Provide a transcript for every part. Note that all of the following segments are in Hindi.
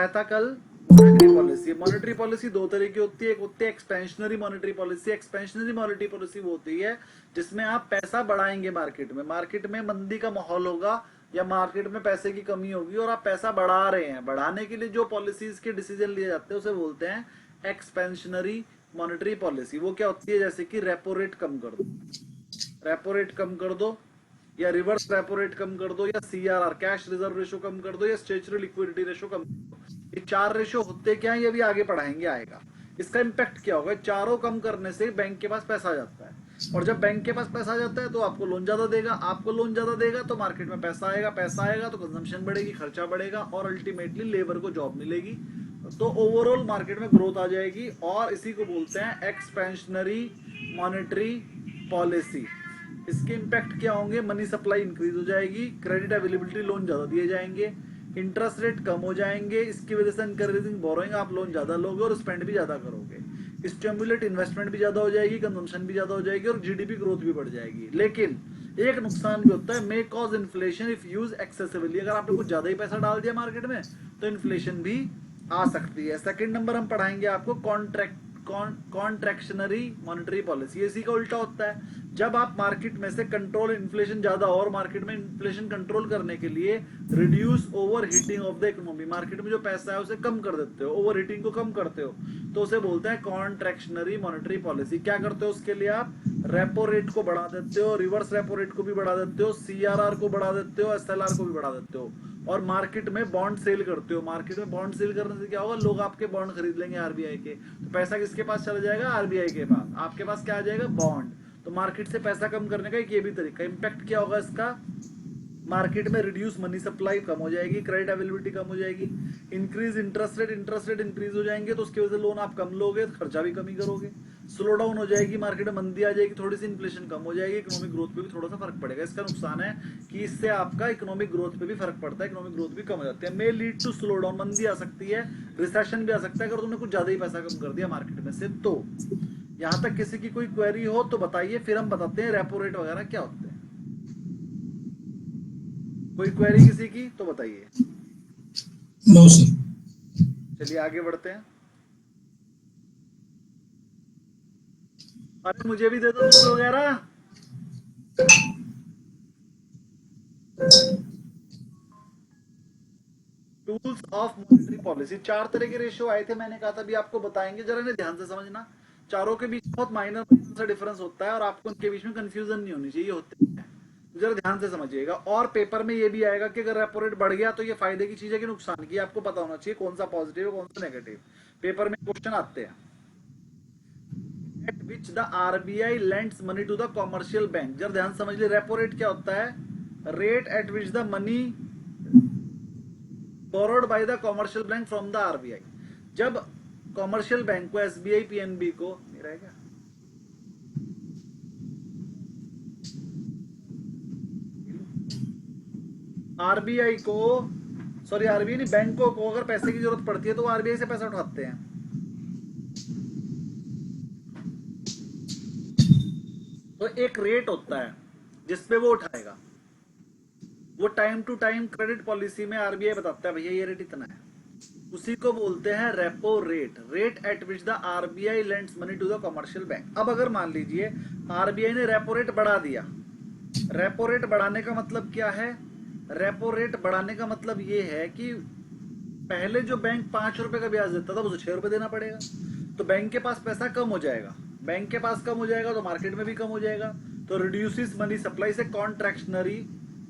पढ़ाया था कल मॉनेटरी पॉलिसी। मॉनेटरी पॉलिसी दो तरह की होती है, एक होती है expansionary monetary policy. Expansionary monetary policy वो होती है जिसमें आप पैसा बढ़ाएंगे मार्केट में, मार्केट में मंदी का माहौल होगा या मार्केट में पैसे की कमी होगी और आप पैसा बढ़ा रहे हैं। बढ़ाने के लिए जो पॉलिसीज के डिसीजन लिए जाते हैं उसे बोलते हैं एक्सपेंशनरी मॉनेटरी पॉलिसी। वो क्या होती है, जैसे कि रेपो रेट कम कर दो, रेपो रेट कम कर दो, या रिवर्स रेपो रेट कम कर दो, या सीआरआर कैश रिजर्व रेशो कम कर दो, या स्टेचुटरी लिक्विडिटी रेशो कम कर दो। ये चार रेशो होते क्या है ये भी आगे पढ़ाएंगे, आएगा। इसका इम्पैक्ट क्या होगा, चारों कम करने से बैंक के पास पैसा आ जाता है, और जब बैंक के पास पैसा आ जाता है तो आपको लोन ज्यादा देगा, आपको लोन ज्यादा देगा तो मार्केट में पैसा आएगा, पैसा आएगा तो कंजम्पशन बढ़ेगी, खर्चा बढ़ेगा, और अल्टीमेटली लेबर को जॉब मिलेगी, तो ओवरऑल मार्केट में ग्रोथ आ जाएगी। और इसी को बोलते हैं एक्सपेंशनरी मॉनेटरी पॉलिसी। इसके इम्पैक्ट क्या होंगे, मनी सप्लाई इंक्रीज हो जाएगी, क्रेडिट अवेलेबिलिटी, लोन ज्यादा दिए जाएंगे, इंटरेस्ट रेट कम हो जाएंगे, इसकी वजह से इनकरेजिंग बोरोइंग, आप लोन ज्यादा लोगे और स्पेंड भी ज्यादा करोगे, स्टिमुलेट इन्वेस्टमेंट भी ज्यादा हो जाएगी, कंजम्पशन भी ज्यादा हो जाएगी, और जीडीपी ग्रोथ भी बढ़ जाएगी। लेकिन एक नुकसान भी होता है, may cause inflation if use excessively. अगर आपने कुछ ज्यादा ही पैसा डाल दिया मार्केट में तो इन्फ्लेशन भी आ सकती है। सेकंड नंबर हम पढ़ाएंगे आपको कॉन्ट्रैक्शनरी मॉनेटरी पॉलिसी। इसी का उल्टा होता है, जब आप मार्केट में से कंट्रोल इन्फ्लेशन ज्यादा और मार्केट में इन्फ्लेशन कंट्रोल करने के लिए reduce over heating of the economy, market में जो पैसा है उसे कम कर देते हो, ओवर हीटिंग को कम करते हो, तो उसे बोलते हैं कॉन्ट्रैक्शनरी मॉनेटरी पॉलिसी। क्या करते हो उसके लिए, आप रेपो रेट को बढ़ा देते हो, रिवर्स रेपो रेट को भी बढ़ा देते हो, सीआरआर को बढ़ा देते हो, एसएलआर को भी बढ़ा देते हो, और मार्केट में बॉन्ड सेल करते हो। मार्केट में बॉन्ड सेल करने से क्या होगा, लोग आपके बॉन्ड खरीद लेंगे आरबीआई के, तो पैसा किसके पास चला जाएगा, आरबीआई के पास। आपके पास क्या आ जाएगा, बॉन्ड। तो मार्केट से पैसा कम करने का एक ये भी तरीका। इम्पैक्ट क्या होगा इसका, मार्केट में रिड्यूस मनी सप्लाई कम हो जाएगी, क्रेडिट अवेलेबिलिटी कम हो जाएगी, increase interest rate, interest rate increase हो जाएंगे तो उसकी वजह से लोन आप कम लोगे, खर्चा भी कम ही करोगे, स्लो डाउन हो जाएगी, मार्केट में मंदी आ जाएगी, थोड़ी सी इन्फ्लेशन कम हो जाएगी, इकोनॉमिक ग्रोथ पे भी थोड़ा सा फर्क पड़ेगा। इसका नुकसान है कि इससे आपका इकोनॉमिक ग्रोथ पे भी फर्क पड़ता है, इकोनॉमिक ग्रोथ भी कम हो जाती है, may lead to slow down, मंदी आ सकती है, रिसेशन भी आ सकता है अगर तुमने कुछ ज्यादा ही पैसा कम कर दिया मार्केट में से। तो यहां तक किसी की कोई क्वेरी हो तो बताइए, फिर हम बताते हैं रेपो रेट वगैरह क्या होते हैं। कोई क्वेरी किसी की तो बताइए। No sir. चलिए आगे बढ़ते हैं। अरे मुझे भी दे दो नोट वगैरह। टूल्स ऑफ मॉनेटरी पॉलिसी, चार तरह के रेशियो आए थे, मैंने कहा था भी आपको बताएंगे, जरा इन्हें ध्यान से समझना। चारों के बीच बहुत माइनर सा डिफरेंस होता है और आपको उनके बीच में कंफ्यूजन नहीं होनी चाहिए, होते हैं, जरा ध्यान से समझिएगा। और पेपर में ये भी आएगा कि अगर रेपो रेट बढ़ गया तो ये फायदे की चीज है कि नुकसान की, आपको पता होना चाहिए कौन सा पॉजिटिव है कौन सा नेगेटिव। पेपर में क्वेश्चन आते हैं, at which the RBI lends money to the commercial bank. जरा ध्यान समझ ले, रेपो रेट क्या होता है, rate at which the money borrowed by the commercial bank from the RBI. जब कॉमर्शियल बैंक को, एसबीआई पीएनबी को, मेरा है क्या, आरबीआई को, सॉरी आरबीआई नहीं, बैंकों को अगर पैसे की जरूरत पड़ती है तो वो आरबीआई से पैसा उठाते हैं। तो एक रेट होता है जिसपे वो उठाएगा, वो time to time credit policy में आरबीआई बताता है भैया ये रेट इतना है, उसी को बोलते हैं repo rate, rate at which the RBI lends money to the commercial bank. अब अगर मान लीजिए आरबीआई ने रेपो रेट बढ़ा दिया, रेपो रेट बढ़ाने का मतलब क्या है, रेपो रेट बढ़ाने का मतलब ये है कि पहले जो बैंक 5 रुपए का ब्याज देता था उसे 6 रुपए देना पड़ेगा, तो बैंक के पास पैसा कम हो जाएगा, बैंक के पास कम हो जाएगा तो मार्केट में भी कम हो जाएगा, तो रिड्यूसिस मनी सप्लाई से कॉन्ट्रैक्शनरी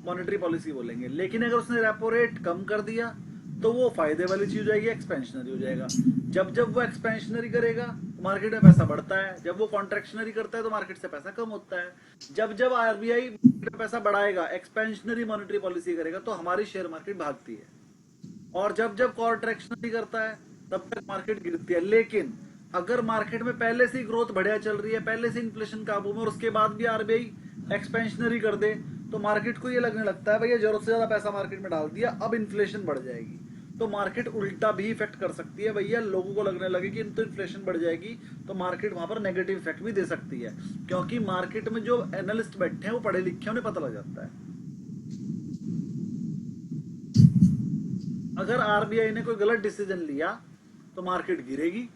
मॉनेटरी पॉलिसी बोलेंगे। लेकिन अगर उसने रेपो रेट कम कर दिया तो वो फायदे वाली चीज हो जाएगी, एक्सपेंशनरी हो जाएगा। जब जब वो एक्सपेंशनरी करेगा तो मार्केट में पैसा बढ़ता है, जब वो कॉन्ट्रैक्शनरी करता है तो मार्केट से पैसा कम होता है। जब जब आरबीआई पैसा बढ़ाएगा, एक्सपेंशनरी मॉनेटरी पॉलिसी करेगा तो हमारी शेयर मार्केट भागती है, और जब जब कॉन्ट्रैक्शनरी करता है तब तक मार्केट गिरती है। लेकिन अगर मार्केट में पहले से ही ग्रोथ बढ़िया चल रही है, पहले से इन्फ्लेशन काबू में, और उसके बाद भी आरबीआई एक्सपेंशनरी कर दे तो मार्केट को ये लगने लगता है भैया जरूरत से ज्यादा पैसा मार्केट में डाल दिया, अब इन्फ्लेशन बढ़ जाएगी, तो मार्केट उल्टा भी इफेक्ट कर सकती है भैया, लोगों को लगने लगे कि तो इन्फ्लेशन बढ़ जाएगी तो मार्केट वहां पर नेगेटिव इफेक्ट भी दे सकती है, क्योंकि मार्केट में जो एनालिस्ट बैठे हैं वो पढ़े लिखे, उन्हें पता लग जाता है। अगर आरबीआई ने कोई गलत डिसीजन लिया तो मार्केट गिरेगी,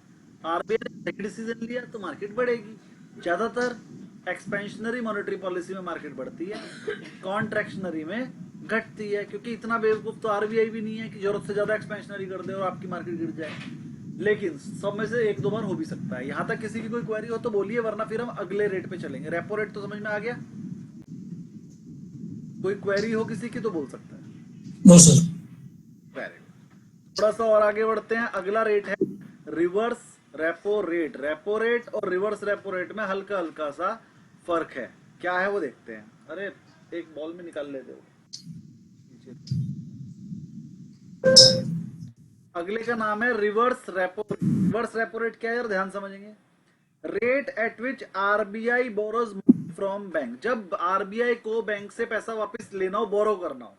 आरबीआई ने सही डिसीजन लिया तो मार्केट बढ़ेगी। ज्यादातर एक्सपेंशनरी मॉनेटरी पॉलिसी में मार्केट बढ़ती है, कॉन्ट्रैक्शनरी में घटती है, क्योंकि इतना बेवकूफ तो आरबीआई भी नहीं है कि जरूरत से ज्यादा एक्सपेंशनरी कर दे और आपकी मार्केट गिर जाए। लेकिन सब में से एक दो बार हो भी सकता है। यहां तक किसी की कोई क्वेरी हो तो बोलिए, वरना फिर हम अगले रेट पे चलेंगे। रेपो रेट तो समझ में आ गया? कोई क्वेरी हो किसी की तो बोल सकता है। No sir. वेरी गुड, थोड़ा सा और आगे बढ़ते हैं। अगला रेट है reverse repo rate. Repo rate और रिवर्स रेपो रेट में हल्का हल्का सा फर्क है, क्या है वो देखते हैं। अरे एक बॉल में निकाल लेते हो। अगले का नाम है reverse repo. Reverse repo rate क्या है यार, ध्यान समझेंगे। Rate at which RBI borrows from bank. जब आरबीआई को बैंक से पैसा वापस लेना हो, बोरो करना हो,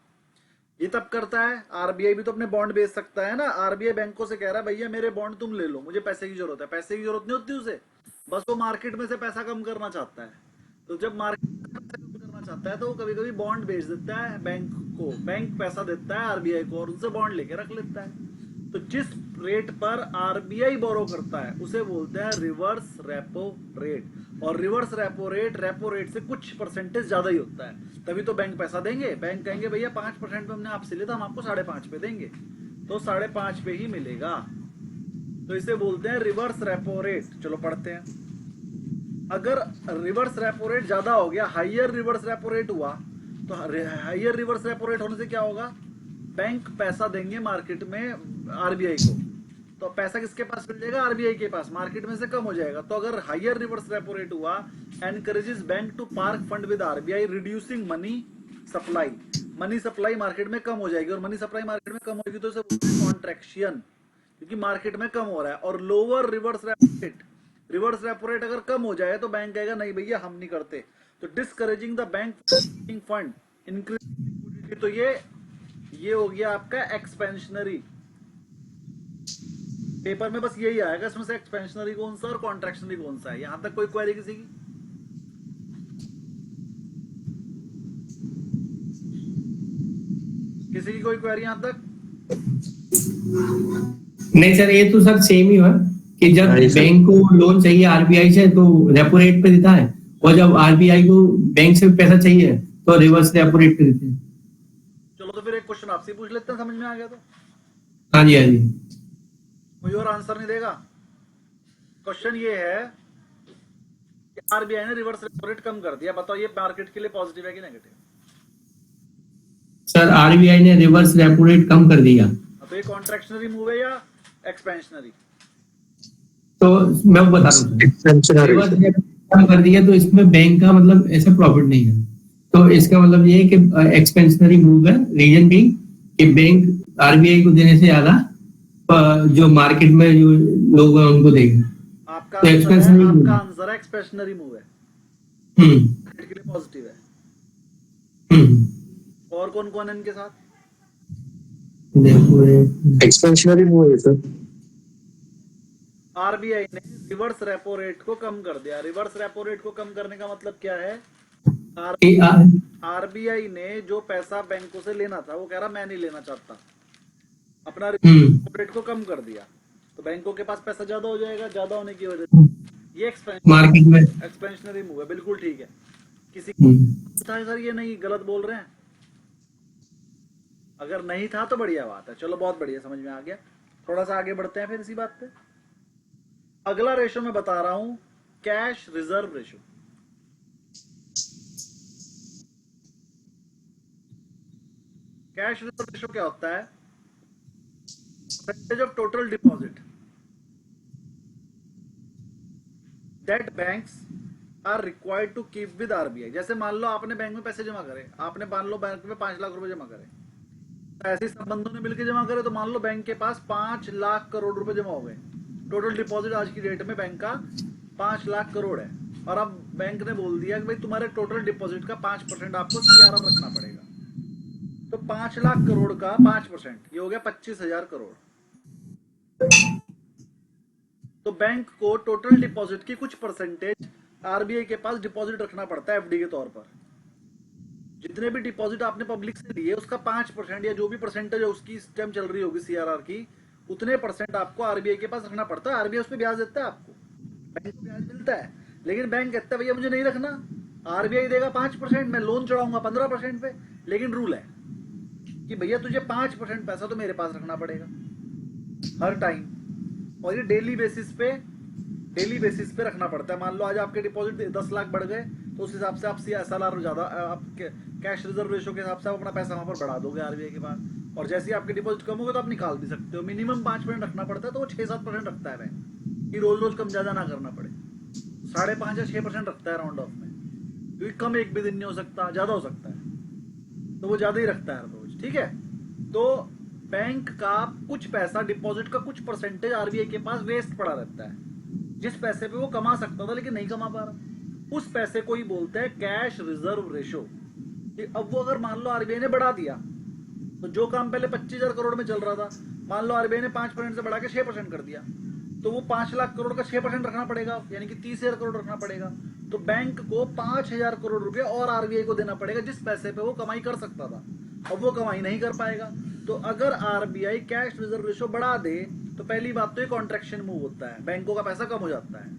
ये तब करता है। आरबीआई भी तो अपने बॉन्ड बेच सकता है ना। आरबीआई बैंकों से कह रहा है भैया मेरे बॉन्ड तुम ले लो, मुझे पैसे की जरूरत है। पैसे की जरूरत नहीं होती उसे, बस वो मार्केट में से पैसा कम करना चाहता है। तो जब मार्केट में पैसा कम करना चाहता है तो वो कभी कभी बॉन्ड बेच देता है बैंक को, बैंक पैसा देता है आरबीआई को और उनसे बॉन्ड लेके रख लेता है। तो जिस रेट पर आरबीआई बोरो करता है उसे बोलते हैं रिवर्स रेपो रेट। और रिवर्स रेपो रेट से कुछ परसेंटेज ज्यादा ही होता है, तभी तो बैंक पैसा देंगे। बैंक कहेंगे भैया 5% में हमने आपसे लिया था, हम आपको 5.5 पे देंगे, तो 5.5 पे ही मिलेगा। तो इसे बोलते हैं रिवर्स रेपो रेट। चलो पढ़ते हैं। अगर रिवर्स रेपो रेट ज्यादा हो गया, हाइयर रिवर्स रेपो रेट हुआ, तो हाइयर रिवर्स रेपो रेट होने से क्या होगा, बैंक पैसा देंगे मार्केट में आरबीआई को, तो पैसा किसके पास मिल जाएगा, आरबीआई के पास, मार्केट में से कम हो जाएगा। तो अगर हाइयर रिवर्स रेपो रेट हुआ, encourages bank to park fund with RBI reducing money supply. Money supply market में कम हो जाएगी, और मनी सप्लाई मार्केट में कम होगी तो इसे कॉन्ट्रैक्शन, क्योंकि मार्केट में कम हो रहा है। और लोअर रिवर्स रेपो रेट अगर कम हो जाए तो बैंक कहेगा नहीं भैया हम नहीं करते, तो discouraging the bank fund increase. तो ये हो गया आपका एक्सपेंशनरी। पेपर में बस यही आएगा, इसमें से एक्सपेंशनरी कौन सा और कॉन्ट्रैक्शनरी कौन सा है। यहां तक कोई क्वेरी किसी की? किसी की कोई क्वेरी यहां तक? नहीं सर, ये तो सर सेम ही है कि जब बैंक को लोन चाहिए आरबीआई से तो रेपो रेट पे देता है, और जब आरबीआई को बैंक से पैसा चाहिए तो रिवर्स रेपो रेट पे देते हैं। चलो तो फिर एक क्वेश्चन आपसे पूछ लेते हैं, समझ में आ गया तो। हाँ जी, हाँ जी। कोई और आंसर नहीं देगा? क्वेश्चन ये है कि आरबीआई ने रिवर्स रेपो रेट कम कर दिया, बताओ ये मार्केट के लिए पॉजिटिव है कि नेगेटिव? सर आरबीआई ने रिवर्स रेपो रेट कम कर दिया, तो ये कॉन्ट्रैक्शनरी मूव है या एक्सपेंशनरी? तो मैं बता रहा हूँ, रिवर्स रेपो कम कर दिया तो इसमें बैंक का मतलब ऐसा प्रॉफिट नहीं है, तो इसका मतलब ये है कि एक्सपेंशनरी मूव है। रीजन भी कि बैंक आरबीआई को देने से ज्यादा जो मार्केट में जो लोग हैं उनको देगा। आपका तो आंसर है एक्सपेंशनरी मूव है, मार्केट के लिए पॉजिटिव है। और कौन कौन है इनके साथ? एक्सपेंशनरी मूव है सर। आरबीआई ने रिवर्स रेपो रेट को कम कर दिया। रिवर्स रेपो रेट को कम करने का मतलब क्या है, आरबीआई ने जो पैसा बैंकों से लेना था वो कह रहा मैं नहीं लेना चाहता, अपना रिवर्स रेट को कम कर दिया, तो बैंकों के पास पैसा ज्यादा हो जाएगा। ज्यादा होने की वजह से ये मार्केट में एक्सपेंशनरी मूव है। बिल्कुल ठीक है। किसी था सर ये नहीं गलत बोल रहे हैं? अगर नहीं था तो बढ़िया बात है। चलो बहुत बढ़िया, समझ में आ गया। थोड़ा सा आगे बढ़ते हैं फिर इसी बात पे। अगला रेशो मैं बता रहा हूं, cash reserve ratio. Cash reserve ratio क्या होता है, percentage of total deposit that banks are required to keep with RBI. जैसे मान लो आपने बैंक में पैसे जमा करे, आपने मान लो बैंक में 5 लाख रुपए जमा करे, ऐसे सब बंदों ने मिलकर जमा करे, तो मान लो बैंक के पास 5 लाख करोड़ रुपए जमा हो गए। टोटल डिपॉजिट आज की डेट में बैंक का 5 लाख करोड़ है, और अब बैंक ने बोल दिया कि भाई तुम्हारे टोटल डिपॉजिट का 5% आपको सीआरएम रखना पड़ेगा। तो 5 लाख करोड़ का 5% ये हो गया 25,000 करोड़। तो बैंक को टोटल डिपॉजिट की कुछ परसेंटेज आरबीआई के पास डिपॉजिट रखना पड़ता है एफडी के तौर पर। जितने भी डिपॉजिट आपने पब्लिक से लिए उसका 5% या जो भी परसेंटेज है उसकी इस टाइम चल रही होगी सीआरआर की, उतने परसेंट आपको आरबीआई के पास रखना पड़ता है। आरबीआई उस पर ब्याज देता है आपको, बैंक को ब्याज मिलता है, लेकिन बैंक कहता है भैया मुझे नहीं रखना, आरबीआई देगा 5%, मैं लोन चढ़ाऊंगा 15% पे, लेकिन रूल है कि भैया तुझे 5% पैसा तो मेरे पास रखना पड़ेगा हर टाइम, और ये डेली बेसिस पे रखना पड़ता है। मान लो आज आपके डिपॉजिट 10 लाख बढ़ गए तो उस हिसाब से आप एसएलआर ज्यादा, आप कैश रिजर्व रेशो के हिसाब से आप अपना पैसा वहां पर बढ़ा दोगे आरबीआई के पास, और जैसे ही आपके डिपॉजिट कम होगा तो आप निकाल भी सकते हो। मिनिमम 5% रखना पड़ता है, तो वो 6-7% रखता है बैंक, कि रोज रोज कम ज्यादा ना करना पड़े। 5.5 या 6% रखता है राउंड ऑफ में, क्योंकि कम एक भी दिन नहीं हो सकता, ज्यादा हो सकता है, तो वो ज्यादा ही रखता है रोज। ठीक है, तो बैंक का कुछ पैसा, डिपॉजिट का कुछ परसेंटेज आरबीआई के पास वेस्ट पड़ा रहता है, जिस पैसे पे वो कमा सकता था लेकिन नहीं कमा पा रहा, उस पैसे को ही बोलते हैं कैश रिजर्व रेशो। अब वो अगर मान लो आरबीआई ने बढ़ा दिया, तो जो काम पहले 25,000 करोड़ में चल रहा था, मान लो आरबीआई ने 5% से बढ़ा के 6% कर दिया, तो वो 5 लाख करोड़ का 6% रखना पड़ेगा, यानी कि 30,000 करोड़ रखना पड़ेगा। तो बैंक को 5,000 करोड़ रुपए और आरबीआई को देना पड़ेगा, जिस पैसे पे वो कमाई कर सकता था। अब वो कमाई नहीं कर पाएगा, तो अगर आरबीआई कैश रिजर्व रेशो बढ़ा दे तो पहली बात तो ये कॉन्ट्रैक्शन मूव होता है, बैंकों का पैसा कम हो जाता है।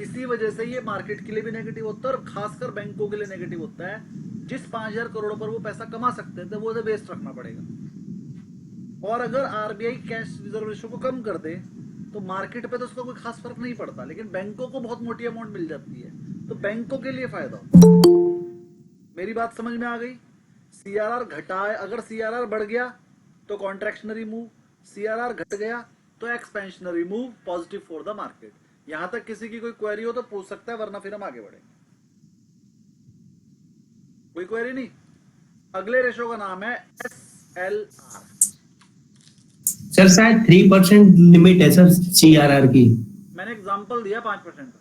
इसी वजह से ये मार्केट के लिए भी नेगेटिव होता है और खासकर बैंकों के लिए नेगेटिव होता है। जिस 5,000 करोड़ पर वो पैसा कमा सकते थे वो उसे वेस्ट रखना पड़ेगा। और अगर आरबीआई कैश रिजर्व रेशो को कम कर दे तो मार्केट पे तो उसका कोई खास फर्क नहीं पड़ता, लेकिन बैंकों को बहुत मोटी अमाउंट मिल जाती है, तो बैंकों के लिए फायदा होता है। मेरी बात समझ में आ गई? सीआरआर घटाए, अगर सीआरआर बढ़ गया तो कॉन्ट्रैक्शनरी मूव, सीआरआर घट गया तो expansionary move, positive for the market. यहां तक किसी की कोई क्वेरी हो तो पूछ सकता है, वरना फिर हम आगे बढ़ेंगे। कोई क्वेरी नहीं? अगले रेशो का नाम है एसएलआर। सर शायद 3% लिमिट है सर सीआरआर की। मैंने एग्जांपल दिया 5% का।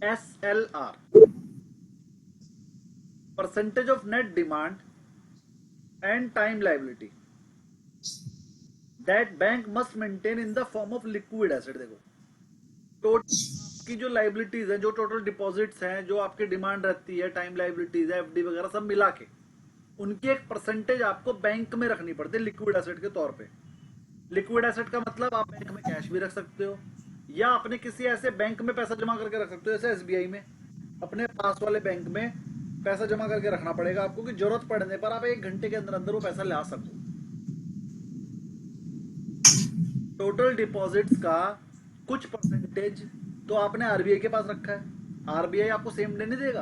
SLR, percentage of net demand and time liability that bank must maintain in the form of liquid asset। देखो टोटल की जो लाइबिलिटीज है, जो टोटल डिपॉजिट्स हैं, जो आपकी डिमांड रहती है, टाइम लाइबिलिटीज है, एफडी वगैरह सब मिला के, उनकी एक परसेंटेज आपको बैंक में रखनी पड़ती है लिक्विड एसेट के तौर पे। लिक्विड एसेट का मतलब आप बैंक में कैश भी रख सकते हो, या अपने किसी ऐसे बैंक में पैसा जमा करके रख सकते हो, जैसे एसबीआई में अपने पास वाले बैंक में पैसा जमा करके रखना पड़ेगा आपको, कि जरूरत पड़ने पर आप 1 घंटे के अंदर अंदर वो पैसा ला सको। टोटल डिपॉजिट्स का कुछ परसेंटेज तो आपने आरबीआई के पास रखा है, आरबीआई आपको सेम डे नहीं देगा,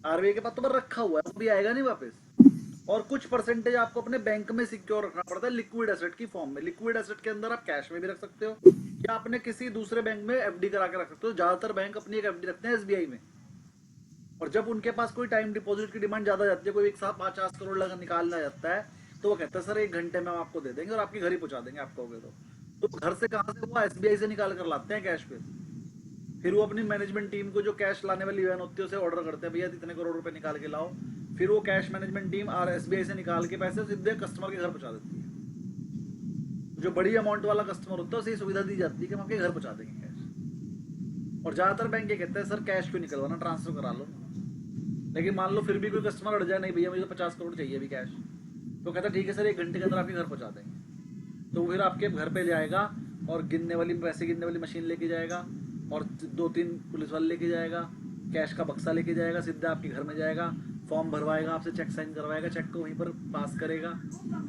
आरबीआई के पास तो बस रखा हुआ है, वो भी आएगा नहीं वापस। और कुछ परसेंटेज आपको अपने बैंक में सिक्योर रखना पड़ता है लिक्विड एसेट की फॉर्म में। लिक्विड एसेट के अंदर आप कैश में भी रख सकते हो, या अपने किसी दूसरे बैंक में एफडी करा के रख सकते हो। ज्यादातर बैंक अपनी एक एफडी रखते हैं एसबीआई में, और जब उनके पास कोई टाइम डिपॉजिट की डिमांड ज्यादा जाती है, कोई एक साथ 50 करोड़ लगा निकालना जाता है, तो वो कहता है सर 1 घंटे में हम आपको दे देंगे और आपके घर ही पहुंचा देंगे आप कहोगे तो घर से कहां से वो एसबीआई से निकाल कर लाते हैं कैश पे। फिर वो अपनी मैनेजमेंट टीम को, जो कैश लाने वाली वैन होती है, उसे ऑर्डर करते हैं भैया इतने करोड़ रुपए निकाल के लाओ। फिर वो कैश मैनेजमेंट टीम और एसबीआई से निकाल के पैसे सीधे कस्टमर के घर पहुंचा देती है। जो बड़ी अमाउंट वाला कस्टमर होता है उसे सुविधा दी जाती है कि हम आपके घर पहुंचा देंगे कैश। और ज्यादातर बैंक ये कहते हैं सर कैश क्यों निकलवाना, ट्रांसफर करा लो। लेकिन मान लो फिर भी कोई कस्टमर अड़ जाए, नहीं भैया मुझे तो 50 करोड़ चाहिए अभी कैश, तो कहता है ठीक है सर 1 घंटे के अंदर आपके घर पहुंचा देंगे। तो फिर आपके घर पे जाएगा और पैसे गिनने वाली मशीन लेके जाएगा, और 2-3 पुलिस वाले लेके जाएगा, कैश का बक्सा लेके जाएगा, सीधा आपके घर में जाएगा, फॉर्म भरवाएगा, आपसे चेक साइन करवाएगा, चेक को वहीं पर पास करेगा,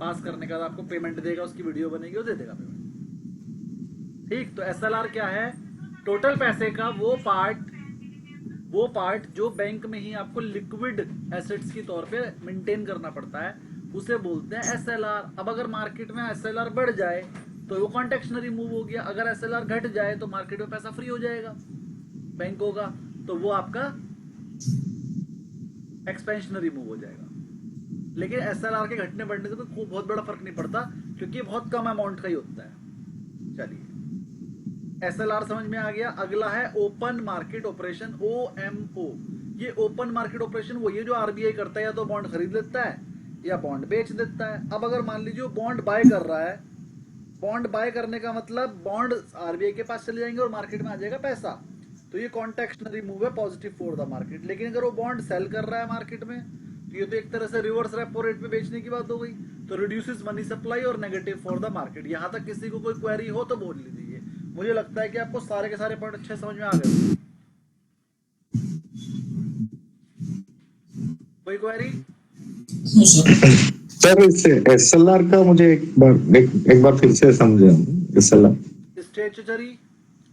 पास करने के बाद आपको पेमेंट देगा, उसकी वीडियो बनेगी और दे देगा पेमेंट। ठीक, तो एसएलआर क्या है? टोटल पैसे का वो पार्ट जो बैंक में ही आपको लिक्विड एसेट्स के तौर पे मेंटेन करना पड़ता है, उसे बोलते हैं एसएलआर। अब अगर मार्केट में एसएलआर बढ़ जाए तो वो कॉन्ट्रैक्शनरी मूव हो गया, अगर एसएलआर घट जाए तो मार्केट में पैसा फ्री हो जाएगा बैंकों का, तो वो आपका एक्सपेंशनरी मूव हो जाएगा। लेकिन एसएलआर के घटने बढ़ने से तो बहुत बड़ा फर्क नहीं पड़ता, क्योंकि बहुत कम अमाउंट का ही होता है। चलिए, एसएलआर समझ में आ गया। अगला है ओपन मार्केट ऑपरेशन, ओएमओ। ये ओपन मार्केट ऑपरेशन वो ये जो आरबीआई करता है, या तो बॉन्ड खरीद लेता है या बॉन्ड बेच देता है। अब अगर मान लीजिए बॉन्ड बाय कर रहा है, बॉन्ड बाय करने का मतलब बॉन्ड आरबीआई के पास चले जाएंगे और मार्केट में आ जाएगा पैसा, तो ये कॉन्टेक्शनरी मूव है पॉजिटिव फॉर द मार्केट। लेकिन अगर वो बॉन्ड सेल कर रहा है मार्केट में, तो ये तो एक तरह से रिवर्स रेपो रेट पे बेचने की बात हो गई, तो रिड्यूसेस मनी सप्लाई और नेगेटिव फॉर द मार्केट। यहाँ तक किसी को कोई क्वेरी हो तो बोल लीजिए। मुझे लगता है कि आपको सारे के सारे पॉइंट अच्छे समझ में आ गए। कोई क्वेरी? No sir. सर इस एसएलआर का मुझे एक बार फिर से समझा। SLR statutory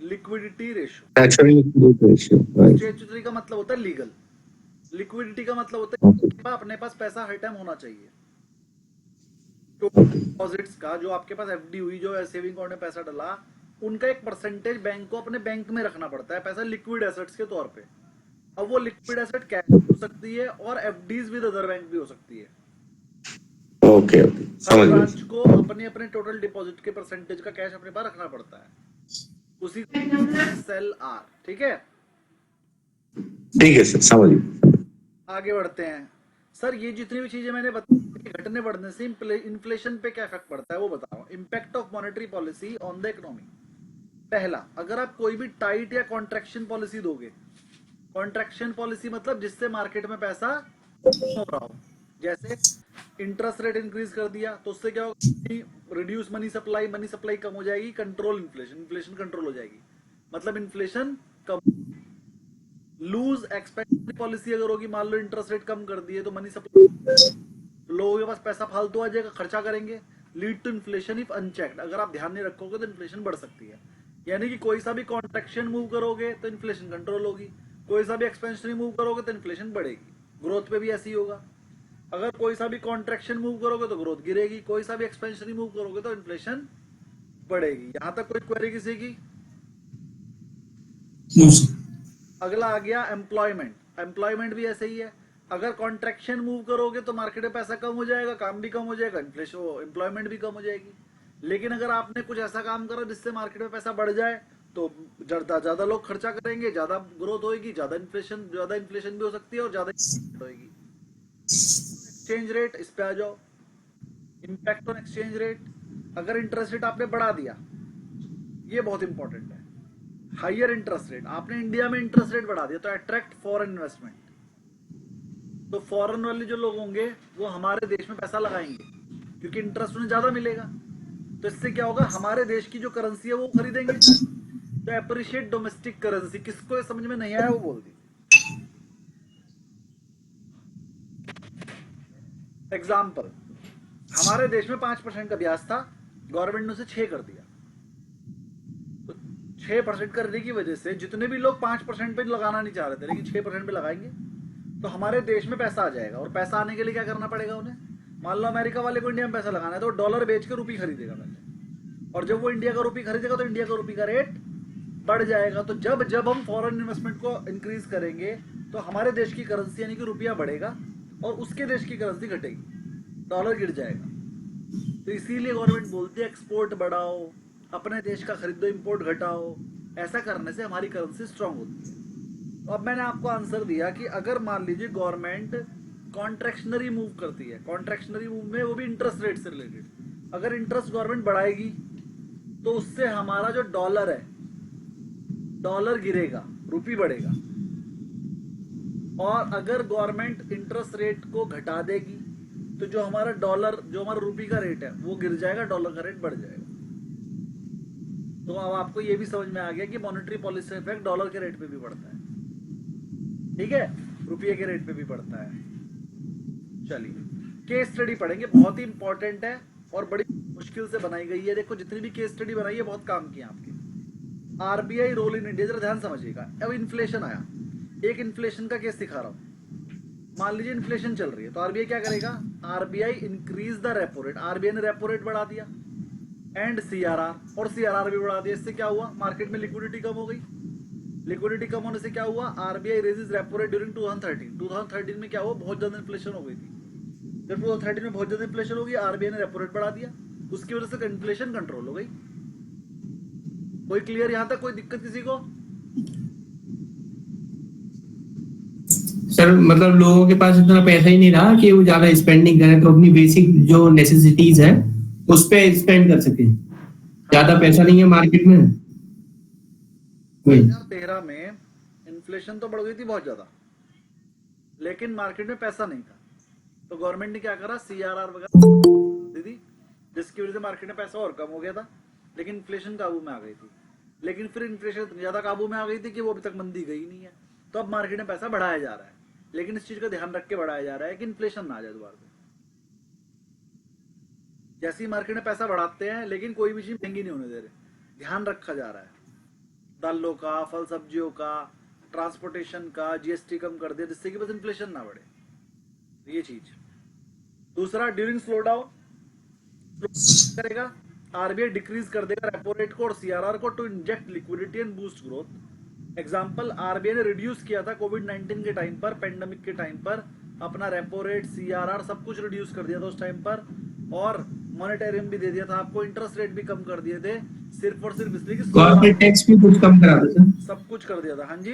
liquidity ratio. Actually ratio, right. Statutory का मतलब होता है लीगल, लिक्विडिटी का मतलब होता है कि अपने पास पैसा हर टाइम होना चाहिए। तो डिपॉजिट्स का जो आपके पास एफडी हुई, जो सेविंग अकाउंट में पैसा डाला, उनका एक परसेंटेज बैंक को अपने बैंक में रखना पड़ता है पैसा लिक्विड एसेट्स के तौर पे। अब वो लिक्विड एसेट कैश हो सकती है और एफडीज विद अदर बैंक भी हो सकती है। ओके ओके, हर समझ गया। ब्रांच को अपने अपने टोटल डिपॉजिट के परसेंटेज का कैश अपने पास रखना पड़ता है, उसी सेल आर। ठीक है, ठीक है सर, समझ गया। आगे बढ़ते हैं। सर ये जितनी भी चीजें मैंने बताई, घटने बढ़ने से इन्फ्लेशन पे क्या इफेक्ट पड़ता है वो बताओ। Impact of monetary policy on the economy. पहला, अगर आप कोई भी टाइट या कॉन्ट्रैक्शन पॉलिसी दोगे, कॉन्ट्रैक्शन पॉलिसी मतलब जिससे मार्केट में पैसा हो रहा हो, जैसे इंटरेस्ट रेट इंक्रीज कर दिया तो उससे क्या होगा, रिड्यूस मनी सप्लाई कम हो जाएगी, कंट्रोल इन्फ्लेशन कंट्रोल हो जाएगी, मतलब इन्फ्लेशन कम। लूज एक्सपेंशन पॉलिसी अगर होगी, मान लो इंटरेस्ट रेट कम कर दिए तो मनी सप्लाई, लोगों के पास पैसा फालतू आ जाएगा, खर्चा करेंगे, lead to inflation if unchecked. अगर आप ध्यान नहीं रखोगे तो इन्फ्लेशन बढ़ सकती है। यानी कि कोई सा भी कॉन्ट्रैक्शन मूव करोगे तो इन्फ्लेशन कंट्रोल होगी, कोई सा भी एक्सपेंशनरी मूव करोगे तो इन्फ्लेशन बढ़ेगी। ग्रोथ पे भी ऐसे ही होगा, अगर कोई सा भी कॉन्ट्रैक्शन मूव करोगे तो ग्रोथ गिरेगी, कोई सा भी एक्सपेंशनरी मूव करोगे तो इन्फ्लेशन बढ़ेगी। यहां तक कोई क्वेरी किसी की? No sir. अगला आ गया एम्प्लॉयमेंट। एम्प्लॉयमेंट भी ऐसे ही है, अगर कॉन्ट्रैक्शन मूव करोगे तो मार्केट में पैसा कम हो जाएगा, काम भी कम हो जाएगा, इन्फ्लेशन एम्प्लॉयमेंट भी कम हो जाएगी। लेकिन अगर आपने कुछ ऐसा काम करा जिससे मार्केट में पैसा बढ़ जाए तो ज्यादा लोग खर्चा करेंगे, ज्यादा ग्रोथ होगी, ज्यादा इन्फ्लेशन भी हो सकती है और ज्यादा होगी। एक्सचेंज रेट, इस पे आ जाओ। इम्पैक्ट ऑन एक्सचेंज रेट, अगर इंटरेस्ट रेट आपने बढ़ा दिया, ये बहुत इंपॉर्टेंट है। हायर इंटरेस्ट रेट, आपने इंडिया में इंटरेस्ट रेट बढ़ा दिया तो अट्रैक्ट फॉरेन इन्वेस्टमेंट, तो फॉरेन वाले जो लोग होंगे वो हमारे देश में पैसा लगाएंगे क्योंकि इंटरेस्ट उन्हें ज्यादा मिलेगा। तो इससे क्या होगा, हमारे देश की जो करेंसी है वो खरीदेंगे। तो अप्रिशिएट डोमेस्टिक करेंसी, किसको ये समझ में नहीं आया वो बोल दी। एग्जाम्पल, हमारे देश में 5% का ब्याज था, गवर्नमेंट ने उसे 6 कर दिया। तो 6% करने की वजह से जितने भी लोग 5% पे लगाना नहीं चाह रहे थे लेकिन 6% पे लगाएंगे तो हमारे देश में पैसा आ जाएगा। और पैसा आने के लिए क्या करना पड़ेगा उन्हें, मान लो अमेरिका वाले को इंडिया में पैसा लगाना है तो डॉलर बेच के रुपी खरीदेगा पहले, और जब वो इंडिया का रुपी खरीदेगा तो इंडिया का रुपी का रेट बढ़ जाएगा। तो जब हम फॉरेन इन्वेस्टमेंट को इंक्रीज करेंगे तो हमारे देश की करेंसी यानी कि रुपया बढ़ेगा और उसके देश की करेंसी घटेगी, डॉलर गिर जाएगा। तो इसीलिए गवर्नमेंट बोलती है एक्सपोर्ट बढ़ाओ, अपने देश का खरीदो, इंपोर्ट घटाओ। ऐसा करने से हमारी करेंसी स्ट्रांग होती है। तो अब मैंने आपको आंसर दिया कि अगर मान लीजिए गवर्नमेंट कॉन्ट्रैक्शनरी मूव करती है, कॉन्ट्रैक्शनरी मूव में वो भी इंटरेस्ट रेट से रिलेटेड, अगर इंटरेस्ट गवर्नमेंट बढ़ाएगी तो उससे हमारा जो डॉलर है, डॉलर गिरेगा, रुपी बढ़ेगा। और अगर गवर्नमेंट इंटरेस्ट रेट को घटा देगी तो जो हमारा डॉलर, जो हमारा रुपी का रेट है वो गिर जाएगा, डॉलर का रेट बढ़ जाएगा। तो अब आपको ये भी समझ में आ गया कि मॉनेटरी पॉलिसी इफेक्ट डॉलर के रेट पे भी पड़ता है, ठीक है, रुपये के रेट पे भी पड़ता है। चलिए केस स्टडी पढ़ेंगे, बहुत ही इंपॉर्टेंट है और बड़ी मुश्किल से बनाई गई है। देखो जितनी भी केस स्टडी बनाई है बहुत काम की आपके। आरबीआई रोल इन इंडिया, जरा ध्यान समझिएगा। अब इन्फ्लेशन आया, एक इन्फ्लेशन का केस दिखा रहा हूं। मान लीजिए इन्फ्लेशन चल रही है तो आरबीआई क्या करेगा, RBI increase the repo rate, RBI ने रेपो रेट बढ़ा दिया, एंड सीआरआर, और सीआरआर भी बढ़ा दिया। इससे क्या हुआ, मार्केट में लिक्विडिटी कम हो गई। लिक्विडिटी कम होने से क्या हुआ, RBI raises repo rate during 2013 में क्या हुआ, बहुत ज्यादा इन्फ्लेशन हो गई थी। जब 2013 में बहुत ज्यादा इन्फ्लेशन हो गई, आरबीआई ने रेपो रेट बढ़ा दिया, उसकी वजह से इन्फ्लेशन कंट्रोल हो गई। कोई क्लियर यहां तक, कोई दिक्कत किसी को? सर मतलब लोगों के पास इतना पैसा ही नहीं रहा कि वो ज्यादा स्पेंडिंग करें, तो अपनी बेसिक जो नेसेसिटीज है उस पे स्पेंड कर सके। ज्यादा पैसा नहीं है मार्केट में। वही 2013 में इन्फ्लेशन तो बढ़ गई थी बहुत ज्यादा, लेकिन मार्केट में पैसा नहीं था, तो गवर्नमेंट ने क्या करा, CRR वगैरह दीदी, जिसकी वजह से मार्केट में पैसा और कम हो गया था, लेकिन इन्फ्लेशन काबू में आ गई थी। लेकिन फिर इन्फ्लेशन इतनी ज्यादा काबू में आ गई थी कि वो अभी तक मंदी गई नहीं है, तो अब मार्केट में पैसा बढ़ाया जा रहा है, लेकिन इस चीज का ध्यान रख के बढ़ाया जा रहा है कि इन्फ्लेशन ना आ जाए दोबारा से। जैसे ही मार्केट में पैसा बढ़ाते हैं, लेकिन कोई भी चीज महंगी नहीं होने दे रहे, ध्यान रखा जा रहा है, दालों का, फल सब्जियों का, ट्रांसपोर्टेशन का GST कम कर दिया, जिससे कि बस इन्फ्लेशन ना बढ़े, ये चीज। दूसरा, ड्यूरिंग स्लो डाउन करेगा, RBI डिक्रीज कर देगा रेपो रेट को और CRR को to inject liquidity and boost growth. Example, RBI ने रिड्यूस किया था कोविड-19 के टाइम पर, पेंडेमिक के टाइम पर, अपना रेपो रेट, CRR सब कुछ रिड्यूस कर दिया था उस टाइम पर, और मॉनेटरियम भी दे दिया था आपको, इंटरेस्ट रेट भी कम कर दिए थे, सिर्फ और सिर्फ इसलिए कि कॉर्पोरेट टैक्स भी कुछ कम करा था सर। सब कुछ कर दिया था। हाँ जी,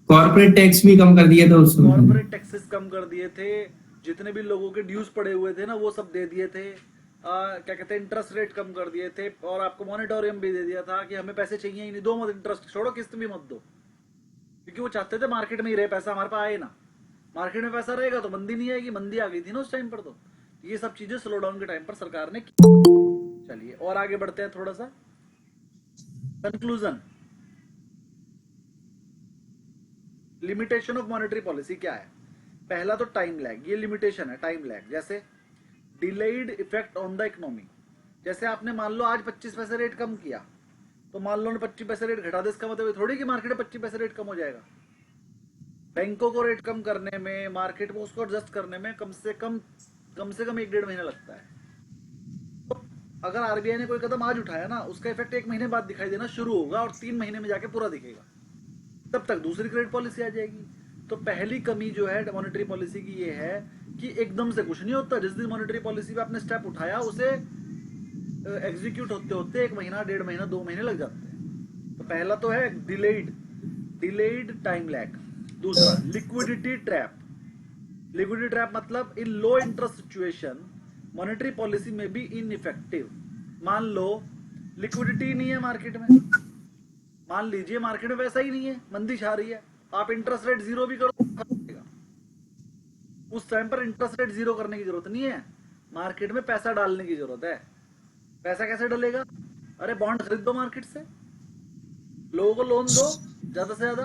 कॉर्पोरेट टैक्स भी कम कर दिया था उस समय। कॉर्पोरेट टैक्सेस कम कर दिए थे, जितने भी लोगों के ड्यूज पड़े हुए थे ना वो सब दे दिए थे, क्या कहते हैं, इंटरेस्ट रेट कम कर दिए थे, और आपको मॉनिटोरियम भी दे दिया था कि हमें पैसे चाहिए ही नहीं, दो मत, इंटरेस्ट छोड़ो, किस्त भी मत दो, क्योंकि वो चाहते थे मार्केट में ही रहे पैसा, हमारे पास आए ना। मार्केट में पैसा रहेगा तो मंदी नहीं आएगी, मंदी आ गई थी ना उस टाइम पर, तो ये सब चीजें स्लो डाउन के टाइम पर सरकार ने की। चलिए और आगे बढ़ते हैं थोड़ा सा। Conclusion, limitation of monetary policy क्या है? पहला तो टाइम लैग, ये लिमिटेशन है, टाइम लैग। जैसे delayed effect on the economy, जैसे आपने मान लो आज 25 पैसे रेट कम किया, तो मान लो 25 पैसे रेट घटा दे, इसका मतलब थोड़ी कि मार्केट में 25 पैसे रेट कम हो जाएगा। बैंकों को रेट कम करने में, मार्केट में उसको एडजस्ट करने में कम से कम 1-1.5 महीना लगता है। तो अगर RBI ने कोई कदम आज उठाया ना, उसका इफेक्ट 1 महीने बाद दिखाई देना शुरू होगा और 3 महीने में जाके पूरा दिखेगा, तब तक दूसरी क्रेडिट पॉलिसी आ जाएगी। तो पहली कमी जो है मॉनेटरी पॉलिसी की ये है कि एकदम से कुछ नहीं होता। जिस दिन मॉनेटरी पॉलिसी पे आपने स्टेप उठाया, उसे एग्जीक्यूट होते होते 1 महीना, 1.5 महीना, 2 महीने लग जाते हैं। तो पहला तो है डिलेड टाइम लैग। दूसरा, लिक्विडिटी ट्रैप। लिक्विडिटी ट्रैप मतलब in low interest situation monetary policy में बी इनइफेक्टिव। मान लो लिक्विडिटी नहीं है मार्केट में, मान लीजिए मार्केट में वैसा ही नहीं है, मंदी छा रही है, आप इंटरेस्ट रेट 0 भी करो, उस टाइम पर इंटरेस्ट रेट 0 करने की जरूरत नहीं है, मार्केट में पैसा डालने की जरूरत है। पैसा कैसे डलेगा? अरे बॉन्ड खरीद दो मार्केट से, लोगों को लोन दो ज्यादा से ज्यादा,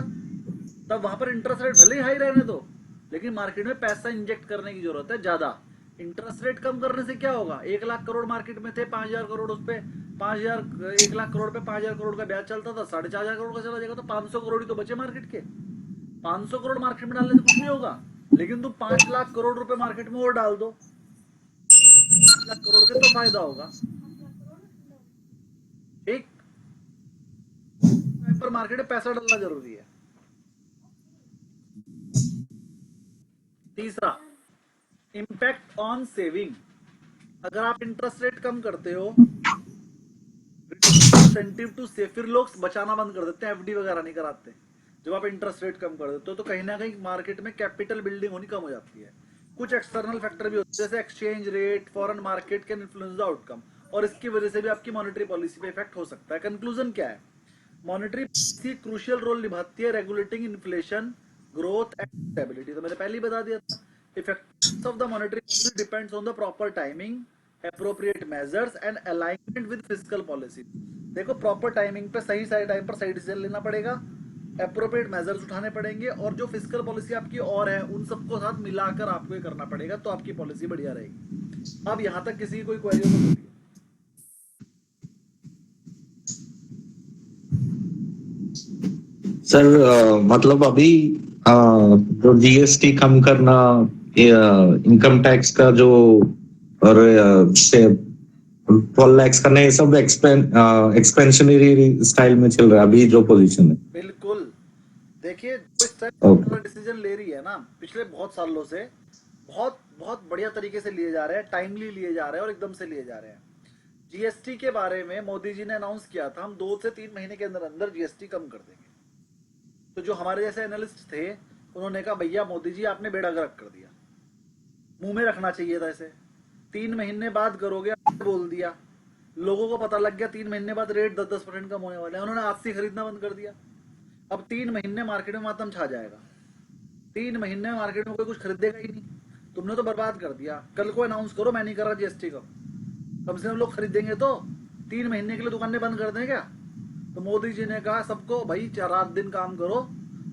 तब वहां पर इंटरेस्ट रेट भले ही हाई रहने दो, लेकिन मार्केट में पैसा इंजेक्ट करने की जरूरत है ज्यादा। इंटरेस्ट रेट कम करने से क्या होगा? 1 लाख करोड़ मार्केट में थे, 5,000 करोड़ उस पे 1 लाख करोड़ पे 5,000 करोड़ का ब्याज चलता था, 4,500 करोड़ का चला जाएगा, तो 500 करोड़ ही तो बचे मार्केट के। 500 करोड़ मार्केट में डालने से कुछ नहीं होगा, लेकिन तुम 5 लाख करोड़ रुपए मार्केट में और डाल दो, 5 लाख करोड़ के तो फायदा होगा। ठीक, पर मार्केट में पैसा डालना जरूरी है। तीसरा, इम्पैक्ट ऑन सेविंग। अगर आप इंटरेस्ट रेट कम करते हो, इंसेंटिव टू सेव, फिर लोग बचाना बंद कर देते हैं, FD वगैरह नहीं कराते। जब आप इंटरेस्ट रेट कम कर देते हो तो कहीं ना कहीं मार्केट में कैपिटल बिल्डिंग होनी कम हो जाती है। कुछ एक्सटर्नल फैक्टर भी होते हैं, जैसे exchange rate, foreign market can influence the outcome, और इसकी वजह से भी आपकी मॉनेटरी पॉलिसी पे इफेक्ट हो सकता है। कंक्लूजन क्या है? मॉनेटरी पॉलिसी क्रूशियल रोल निभाती है regulating inflation, growth and stability. तो मैंने पहले ही बता दिया था, effectiveness of the monetary policy depends on the proper timing, appropriate measures and alignment with fiscal policy. देखो, प्रॉपर टाइमिंग पे सही टाइम पर सही डिसीजन लेना पड़ेगा, एप्रोप्रिएट मेजर्स उठाने पड़ेंगे, और जो फिस्कल पॉलिसी आपकी और है उन सबको साथ मिलाकर आपको ये करना पड़ेगा, तो आपकी पॉलिसी बढ़िया रहेगी। अब यहां तक किसी की कोई क्वेरी हो तो बोलिए। सर मतलब अभी जो GST कम करना, इनकम टैक्स का जो, और 12 लाख करना, ये सब एक्सपेंशनरी स्टाइल में चल रहा है अभी जो पोजीशन है। बिल्कुल, देखिए जो इस तरह डिसीजन ले रही है ना, पिछले बहुत सालों से बहुत बहुत बढ़िया तरीके से लिए जा रहे हैं, टाइमली लिए जा रहे हैं और एकदम से लिए जा रहे हैं। GST के बारे में मोदी जी ने अनाउंस किया था, हम 2 से 3 महीने के अंदर अंदर GST कम कर देंगे। तो जो हमारे जैसे एनालिस्ट थे, उन्होंने कहा भैया मोदी जी आपने बेड़ा गर्क कर दिया, मुंह में रखना चाहिए था इसे, 3 महीने बाद करोगे, बोल दिया। लोगों को पता लग गया 3 महीने बाद रेट 10-10% कम होने वाले हैं, उन्होंने आज से खरीदना बंद कर दिया। अब 3 महीने मार्केट में मातम छा जाएगा, 3 महीने में मार्केट में कोई कुछ खरीदेगा ही नहीं। तुमने तो बर्बाद कर दिया। कल को अनाउंस करो मैं नहीं कर रहा जीएसटी का, कम से कम लोग खरीदेंगे तो। 3 महीने के लिए दुकानें बंद कर दें क्या? तो मोदी जी ने कहा सबको भाई 4 दिन काम करो,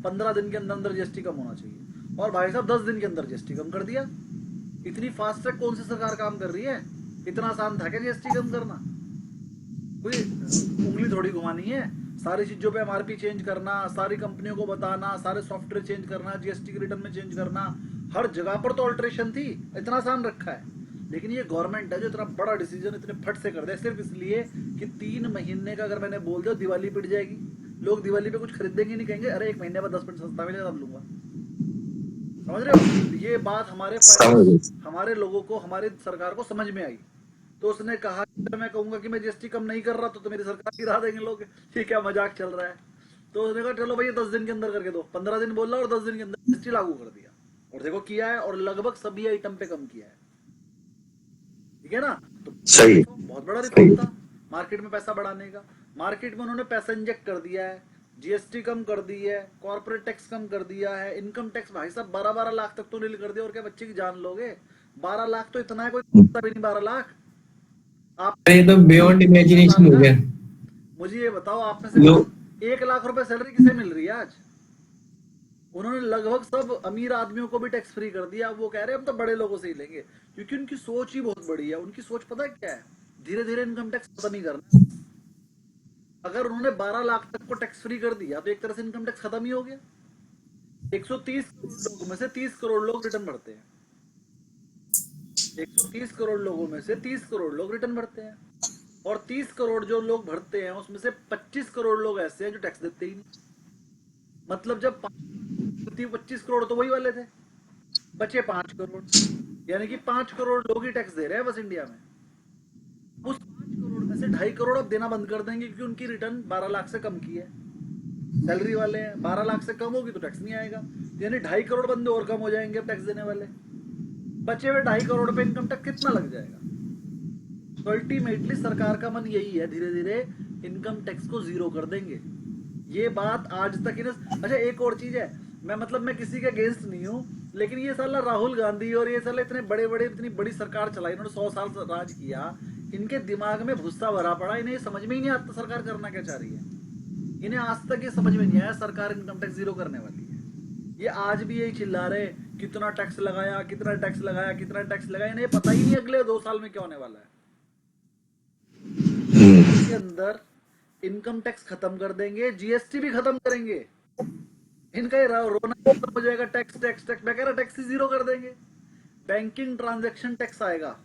15 दिन के अंदर अंदर जीएसटी कम होना चाहिए। और भाई साहब 10 दिन के अंदर जीएसटी कम कर दिया। इतनी फास्ट ट्रैक कौन सी सरकार काम कर रही है? इतना आसान था क्या जीएसटी कम करना? कोई उंगली थोड़ी घुमानी है। सारी चीजों पे एमआरपी चेंज करना, सारी कंपनियों को बताना, सारे सॉफ्टवेयर चेंज करना, जीएसटी के रिटर्न में चेंज करना, हर जगह पर तो ऑल्ट्रेशन थी। इतना आसान रखा है। लेकिन ये गवर्नमेंट है जो इतना बड़ा डिसीजन इतने फट से कर दे, सिर्फ इसलिए कि 3 महीने का अगर मैंने बोल दिया दिवाली पिट जाएगी। लोग दिवाली पे कुछ खरीदेंगे नहीं, कहेंगे अरे 1 महीने बाद 10% सस्ता मिलेगा तब लूंगा। समझ रहे हो? ये बात हमारे लोगों को, हमारी सरकार को समझ में आई। तो उसने कहा कि मैं कहूंगा कि मैं जीएसटी कम नहीं कर रहा तो मेरी सरकार गिरा देंगे लोग, ये क्या मजाक चल रहा है। तो उसने कहा चलो भैया 10 दिन के अंदर करके दो। 15 दिन बोला और 10 दिन के अंदर जीएसटी लागू कर दिया। और देखो किया है, और लगभग सभी आइटम पे कम किया है। ठीक है ना? तो सही, बहुत बड़ा रिफॉर्म था मार्केट में पैसा बढ़ाने का। मार्केट में उन्होंने पैसा इंजेक्ट कर दिया है, जीएसटी कम कर दी है, कॉर्पोरेट टैक्स कम कर दिया है, इनकम टैक्स भाई साहब 12-12 लाख तक तो नील कर दिया। और क्या बच्चे की जान लोगे? 12 लाख तो इतना है, कोई भी नहीं 12 लाख। आप ये तो बियॉन्ड इमेजिनेशन हो गया। मुझे ये बताओ, आप में से 1 लाख रुपए सैलरी किसे मिल रही है आज? उन्होंने लगभग सब अमीर आदमियों को भी टैक्स फ्री कर दिया। वो कह रहे हैं हम तो बड़े लोगों से ही लेंगे, क्योंकि उनकी सोच ही बहुत बड़ी है। उनकी सोच पता है क्या है? धीरे धीरे इनकम टैक्स खत्म ही करना। अगर उन्होंने 12 लाख तक को टैक्स फ्री कर दिया तो एक तरह से इनकम टैक्स खत्म ही हो गया। 130 करोड़ लोगों में से 30 करोड़ लोग रिटर्न भरते हैं। 130 करोड़ लोगों में से 30 करोड़ लोग रिटर्न भरते हैं। और 30 करोड़ जो लोग भरते हैं उसमें से 25 करोड़ लोग ऐसे हैं जो टैक्स देते ही नहीं। मतलब जब 25 करोड़ तो वही वाले थे, बचे 5 करोड़, यानी कि 5 करोड़ लोग ही टैक्स दे रहे हैं बस इंडिया में। उस 5 करोड़ में से 2.5 करोड़ अब देना बंद कर देंगे, क्योंकि उनकी रिटर्न 12 लाख से कम की है। सैलरी वाले हैं, 12 लाख से कम होगी तो टैक्स नहीं आएगा, यानी 2.5 करोड़ बंदे और कम हो जाएंगे अब टैक्स देने वाले। बचे हुए 2.5 करोड़ पे इनकम टैक्स कितना लग जाएगा? तो अल्टीमेटली सरकार का मन यही है, धीरे धीरे इनकम टैक्स को जीरो कर देंगे। ये बात आज तक अच्छा एक और चीज है, मैं किसी के अगेंस्ट नहीं हूँ, लेकिन ये साला राहुल गांधी और ये साला इतने बड़े बड़े, इतनी बड़ी सरकार चलाई, इन्होंने 100 साल राज किया, इनके दिमाग में भुस्सा भरा पड़ा। इन्हें समझ में ही नहीं आता सरकार करना क्या चाह रही है। इन्हें आज तक ये समझ में नहीं आया सरकार इनकम टैक्स जीरो करने वाली है। ये आज भी यही चिल्ला रहे कितना टैक्स लगाया, कितना टैक्स लगाया, कितना टैक्स लगाया। इन्हें पता ही नहीं अगले 2 साल में क्या होने वाला है। इसके अंदर इनकम टैक्स खत्म कर देंगे, जीएसटी भी खत्म करेंगे। इनका ये रोना खत्म हो जाएगा, टैक्स टैक्स टैक्स। मैं कह रहा टैक्स ही जीरो कर देंगे। बैंकिंग ट्रांजैक्शन टैक्स आएगा,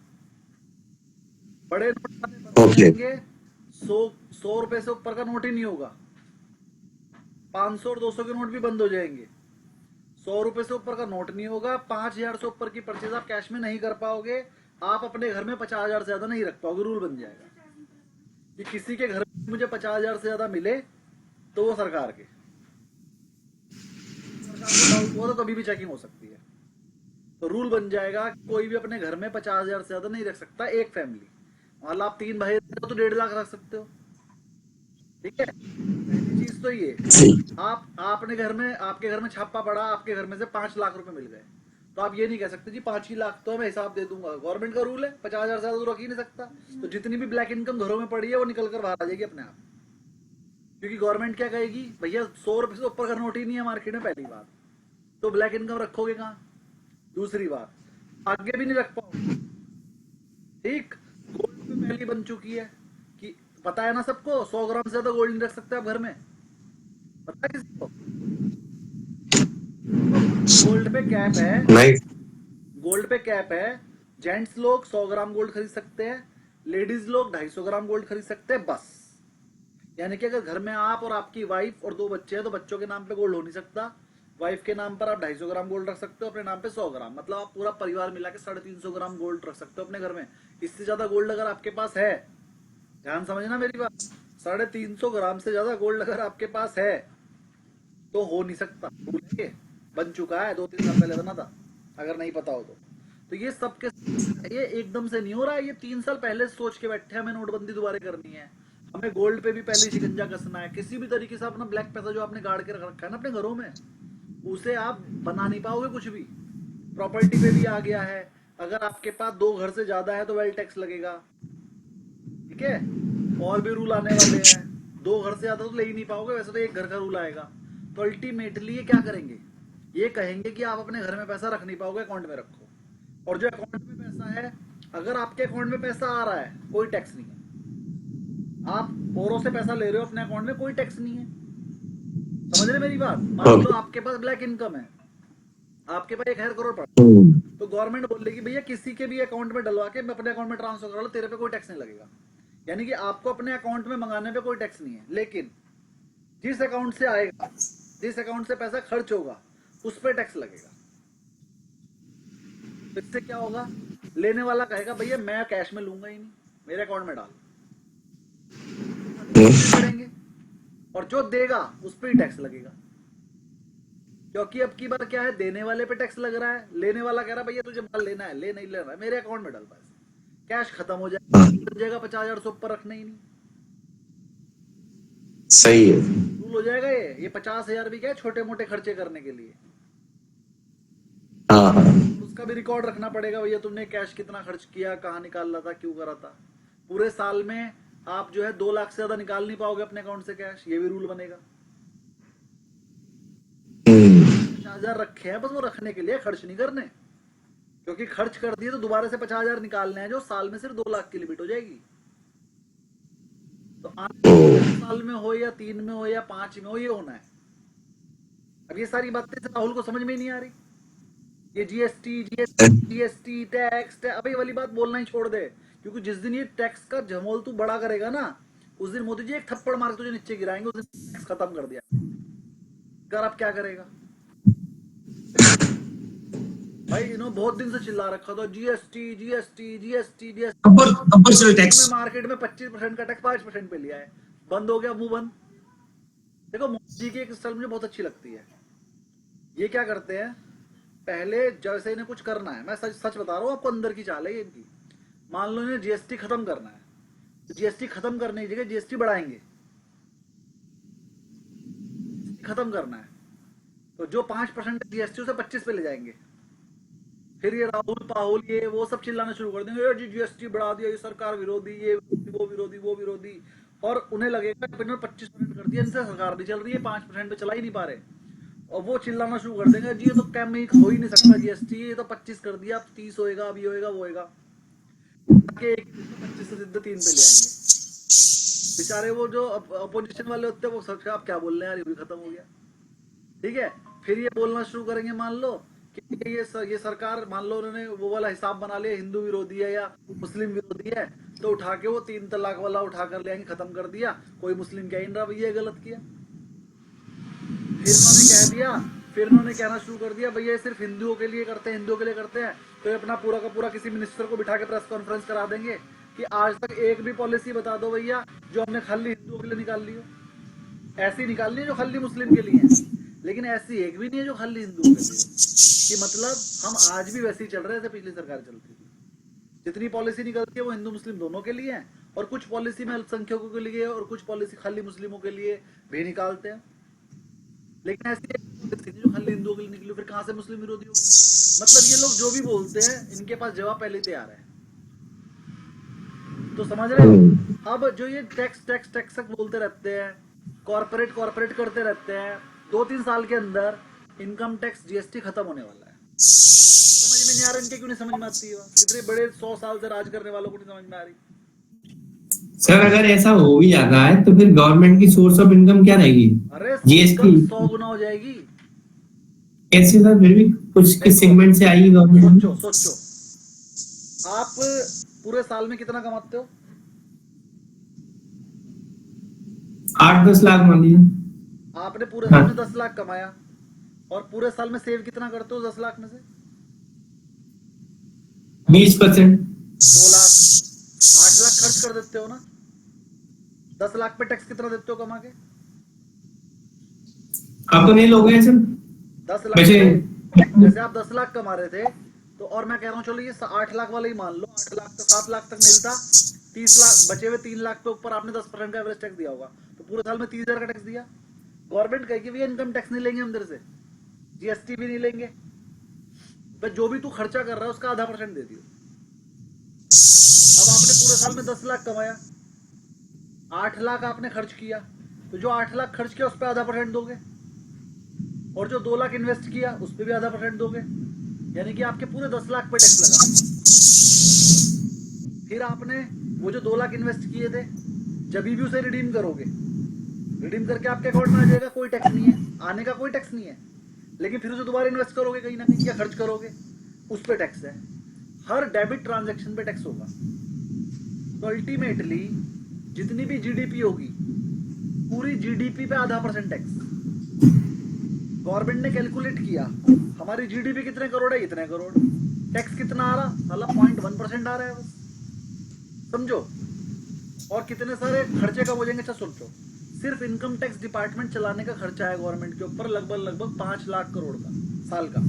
बड़े नोट बनेंगे, 100 रुपए से ऊपर का नोट ही नहीं होगा। 500 और 200 के नोट भी बंद हो जाएंगे। 100 रुपए से ऊपर का नोट नहीं होगा। 5000 से ऊपर की परचेज आप कैश में नहीं कर पाओगे। आप अपने घर में 50,000 से ज्यादा नहीं रख पाओगे। रूल बन जाएगा कि किसी के घर में मुझे 50,000 से ज्यादा मिले तो वो सरकार के डाउट हुआ तो कभी भी चेकिंग हो सकती है। तो रूल बन जाएगा कि कोई भी अपने घर में 50,000 से ज्यादा नहीं रख सकता एक फैमिली। मान लो आप 3 भाई तो 1.5 लाख रख सकते हो। ठीक है, पहली चीज तो ये, आपने घर में, आपके घर में छापा पड़ा, आपके घर में से 5 लाख रुपए मिल गए, तो आप ये नहीं कह सकते जी 5 ही लाख तो मैं हिसाब दे दूंगा। गवर्नमेंट का रूल है 50,000 से ज्यादा तो रख ही नहीं सकता। तो जितनी भी ब्लैक इनकम घरों में पड़ी है वो निकल कर बाहर आ जाएगी अपने आप, क्योंकि गवर्नमेंट क्या कहेगी, भैया 100 रुपए से ऊपर का नोट ही नहीं है मार्केट में। पहली बात तो ब्लैक इनकम रखोगे कहाँ? दूसरी बात, आगे भी नहीं रख पाओगे। ठीक, गोल्ड में पहली बन चुकी है कि पता है ना सबको, 100 ग्राम से ज्यादा गोल्ड नहीं रख सकते आप घर में। पता है किसी को? गोल्ड पे कैप है, नहीं, गोल्ड पे कैप है। जेंट्स लोग 100 ग्राम गोल्ड खरीद सकते हैं, लेडीज लोग 250 ग्राम गोल्ड खरीद सकते हैं बस। यानी कि अगर घर में आप और आपकी वाइफ और 2 बच्चे हैं तो बच्चों के नाम पे गोल्ड हो नहीं सकता। वाइफ के नाम पर आप 250 ग्राम गोल्ड रख सकते हो, अपने नाम पे 100 ग्राम, मतलब आप पूरा परिवार मिला के 350 ग्राम गोल्ड रख सकते हो अपने घर में। इससे ज्यादा गोल्ड अगर आपके पास है, ध्यान समझना मेरी बात, 350 ग्राम से ज्यादा गोल्ड अगर आपके पास है तो हो नहीं सकता। बन चुका है, 2-3 साल पहले बना था, अगर नहीं पता हो तो। तो ये सबके, ये एकदम से नहीं हो रहा है, ये 3 साल पहले सोच के बैठे हैं हमें नोटबंदी दोबारा करनी है, हमें गोल्ड पे भी पहले शिकंजा कसना है, किसी भी तरीके से अपना ब्लैक पैसा जो आपने गाड़ के रख रखा है ना अपने घरों में, उसे आप बना नहीं पाओगे कुछ भी। प्रॉपर्टी पे भी आ गया है, अगर आपके पास 2 घर से ज्यादा है तो वेल्थ टैक्स लगेगा, ठीक है, और भी रूल आने वाले हैं। 2 घर से ज्यादा तो ले ही नहीं पाओगे, वैसे तो 1 घर का रूल आएगा। तो अल्टीमेटली ये क्या करेंगे, ये कहेंगे कि आप अपने घर में पैसा रख नहीं पाओगे, अकाउंट में रखो। और जो अकाउंट में पैसा है, अगर आपके अकाउंट में पैसा आ रहा है कोई टैक्स नहीं है, आप औरों से पैसा ले रहे हो अपने अकाउंट में कोई टैक्स नहीं है। समझ रहे मेरी बात? मान लो आपके पास ब्लैक इनकम है, आपके पास 1,000 करोड़ पड़ा, तो गवर्नमेंट बोल देगी भैया किसी के भी अकाउंट में डलवा के मैं अपने अकाउंट में ट्रांसफर करा लो, तेरे पे कोई टैक्स नहीं लगेगा। यानी कि आपको अपने अकाउंट में मंगाने पे कोई टैक्स नहीं है, लेकिन जिस अकाउंट से आएगा, जिस अकाउंट से पैसा खर्च होगा, उस पर टैक्स लगेगा। तो इससे क्या होगा, लेने वाला कहेगा भैया मैं कैश में लूंगा ही नहीं, मेरे अकाउंट में डाल पड़ेंगे, और जो देगा उस पर ही टैक्स लगेगा। क्योंकि अब की बार क्या है, देने वाले पे टैक्स लग रहा है, लेने वाला कह रहा है भैया तुझे माल लेना है, ले नहीं लेना है, मेरे अकाउंट में डाल पैसे, कैश खत्म हो जाएगा, 50,000 से ऊपर रखना ही नहीं, सही है। रूल हो जाएगा। ये 50,000 भी क्या है, छोटे मोटे खर्चे करने के लिए, हाँ हाँ उसका भी रिकॉर्ड रखना पड़ेगा भैया तुमने कैश कितना खर्च किया, कहाँ निकाल रहा था, क्यों करा था। पूरे साल में आप जो है 2 लाख से ज्यादा निकाल नहीं पाओगे अपने अकाउंट से कैश, ये भी रूल बनेगा। 50,000 रखे हैं बस वो रखने के लिए, खर्च नहीं करने, क्योंकि खर्च कर दिए तो दोबारा से 50,000 निकालने हैं, जो साल में सिर्फ 2 लाख की लिमिट हो जाएगी। तो आने साल में हो या 3 में हो या 5 में हो, ये होना है। अब ये सारी बातें राहुल को समझ में ही नहीं आ रही, ये जीएसटी टैक्स, अबे वाली बात बोलना ही छोड़ दे, क्योंकि जिस दिन ये टैक्स का झमोल तू बड़ा करेगा ना, उस दिन मोदी जी एक थप्पड़ मार के तुझे नीचे गिराएंगे, उस दिन टैक्स खत्म कर दिया। कर अब क्या करेगा भाई, इन्होंने बहुत दिन से चिल्ला रखा था GST GST GST GST tax, market में 25% का टैक्स 5% पे लिया है, बंद हो गया, मुंह बंद। देखो मोदी जी की एक स्टाइल मुझे बहुत अच्छी लगती है, ये क्या करते हैं, पहले जैसे इन्हें कुछ करना है, मैं सच सच बता रहा हूँ आपको, अंदर की चाल है इनकी। मान लो इन्हें जीएसटी खत्म करना है, तो जीएसटी खत्म करने की जगह जीएसटी बढ़ाएंगे, खत्म करना है तो जो 5% जीएसटी उसे 25 पे ले जाएंगे। फिर ये राहुल पाहुल ये वो सब चिल्लाना शुरू कर देंगे, जी जीएसटी बढ़ा दिया, ये सरकार विरोधी, ये वो विरोधी वो विरोधी, और उन्हें लगेगा 25% कर दिया, इनसे सरकार नहीं चल रही है, 5% पे चला ही नहीं पा रहे, और वो चिल्लाना शुरू कर देंगे, जी ये तो कैम हो ही नहीं सकता जीएसटी, ये तो 25 कर दिया, अब 30 होएगा, अब ये होएगा वो होएगा, 25 से सीधे 3 पे ले आएंगे। बेचारे वो जो अपोजिशन वाले होते हैं वो सब आप क्या बोल रहे हैं यार, ये भी खत्म हो गया, ठीक है। फिर ये बोलना शुरू करेंगे, मान लो कि ये सरकार, मान लो उन्होंने वो वाला हिसाब बना लिया, हिंदू विरोधी है या मुस्लिम विरोधी है, तो उठा के वो 3 तलाक वाला उठा कर ले आएंगे, खत्म कर दिया, कोई मुस्लिम कह नहीं रहा भैया गलत किया। फिर उन्होंने कह दिया, फिर उन्होंने कहना शुरू कर दिया भैया सिर्फ हिंदुओं के लिए करते हैं, हिंदुओं के लिए करते हैं, तो ये अपना पूरा का पूरा किसी मिनिस्टर को बिठा के प्रेस कॉन्फ्रेंस करा देंगे कि आज तक एक भी पॉलिसी बता दो भैया जो हमने खाली हिंदुओं के लिए निकाल ली हो, ऐसी निकाल ली है जो खाली मुस्लिम के लिए है, लेकिन ऐसी एक भी नहीं है जो खाली हिंदुओं के लिए, कि मतलब हम आज भी वैसे ही चल रहे थे पिछली सरकार चलती थी, जितनी पॉलिसी निकलती है वो हिंदू मुस्लिम दोनों के लिए है, और कुछ पॉलिसी में अल्पसंख्यकों के लिए और कुछ पॉलिसी खाली मुस्लिमों के लिए भी निकालते हैं, लेकिन ऐसी एक जो खाली हिंदुओं के लिए निकली, फिर कहां से मुस्लिम विरोधी हो। मतलब ये लोग जो भी बोलते हैं इनके पास जवाब पहले तैयार है, तो समझ रहे हो। अब जो ये टैक्स टैक्स टैक्स बोलते रहते हैं, कॉर्पोरेट कॉर्पोरेट करते रहते हैं, 2-3 साल के अंदर इनकम टैक्स जीएसटी खत्म होने वाला है। समझ में नहीं आ रहा इनके, क्यों नहीं समझ में आती है, इतने बड़े 100 साल से राज करने वालों को नहीं समझ में आ रही। सर अगर ऐसा हो भी जाता है तो फिर गवर्नमेंट की सोर्स ऑफ इनकम क्या रहेगी? अरे जीएसटी 100 गुना हो जाएगी। कैसे सर? फिर भी कुछ किस सेगमेंट से आएगी गवर्नमेंट? सोचो आप पूरे साल में कितना कमाते हो? 8-10 लाख मान लीजिए। आपने पूरे साल में 10 लाख कमाया, और पूरे साल में सेव कितना करते हो 10 लाख में से? 20%। 2 लाख, 8 लाख खर्च कर देते हो ना। 10 लाख पे टैक्स कितना देते हो कमा के? आप तो नहीं लोग हैं सर 10 लाख, जैसे आप 10 लाख कमा रहे थे तो और मैं कह रहा हूँ चलो ये 8 लाख वाला ही मान लो, 8 लाख तक 7 लाख तक मिलता, 30 लाख बचे हुए 3 लाख पे ऊपर आपने 10% का एवरेज टैक्स दिया होगा, तो पूरे साल में 30,000 का टैक्स दिया। गवर्नमेंट कहेगी भैया इनकम टैक्स नहीं लेंगे हम तेरे से, जीएसटी भी नहीं लेंगे, बस जो भी तू खर्चा कर रहा है उसका 0.5% दे दियो। अब आपने पूरे साल में 10 लाख कमाया, 8 लाख आपने खर्च किया, तो जो 8 लाख खर्च किया उस पर 0.5% दोगे, और जो 2 लाख इन्वेस्ट किया उस पर भी 0.5% दोगे, यानी कि आपके पूरे 10 लाख पे टैक्स लगा। फिर आपने वो जो 2 लाख इन्वेस्ट किए थे, जब भी उसे रिडीम करोगे, रिडीम करके आपके अकाउंट में आ जाएगा, कोई टैक्स नहीं है, आने का कोई टैक्स नहीं है, लेकिन फिर उसे दोबारा इन्वेस्ट करोगे कहीं ना कहीं या खर्च करोगे, उस पर टैक्स है। हर डेबिट ट्रांजैक्शन पे टैक्स होगा। तो अल्टीमेटली जितनी भी जीडीपी होगी, पूरी जीडीपी पे 0.5% टैक्स। गवर्नमेंट ने कैलकुलेट किया हमारी जीडीपी कितने करोड़ है, इतने करोड़, टैक्स कितना आ रहा, साला 0.1% आ रहा है बस, समझो। और कितने सारे खर्चे कम हो जाएंगे, अच्छा सोचो, सिर्फ इनकम टैक्स डिपार्टमेंट चलाने का खर्चा है गवर्नमेंट के ऊपर लगभग 5 लाख करोड़ का साल का।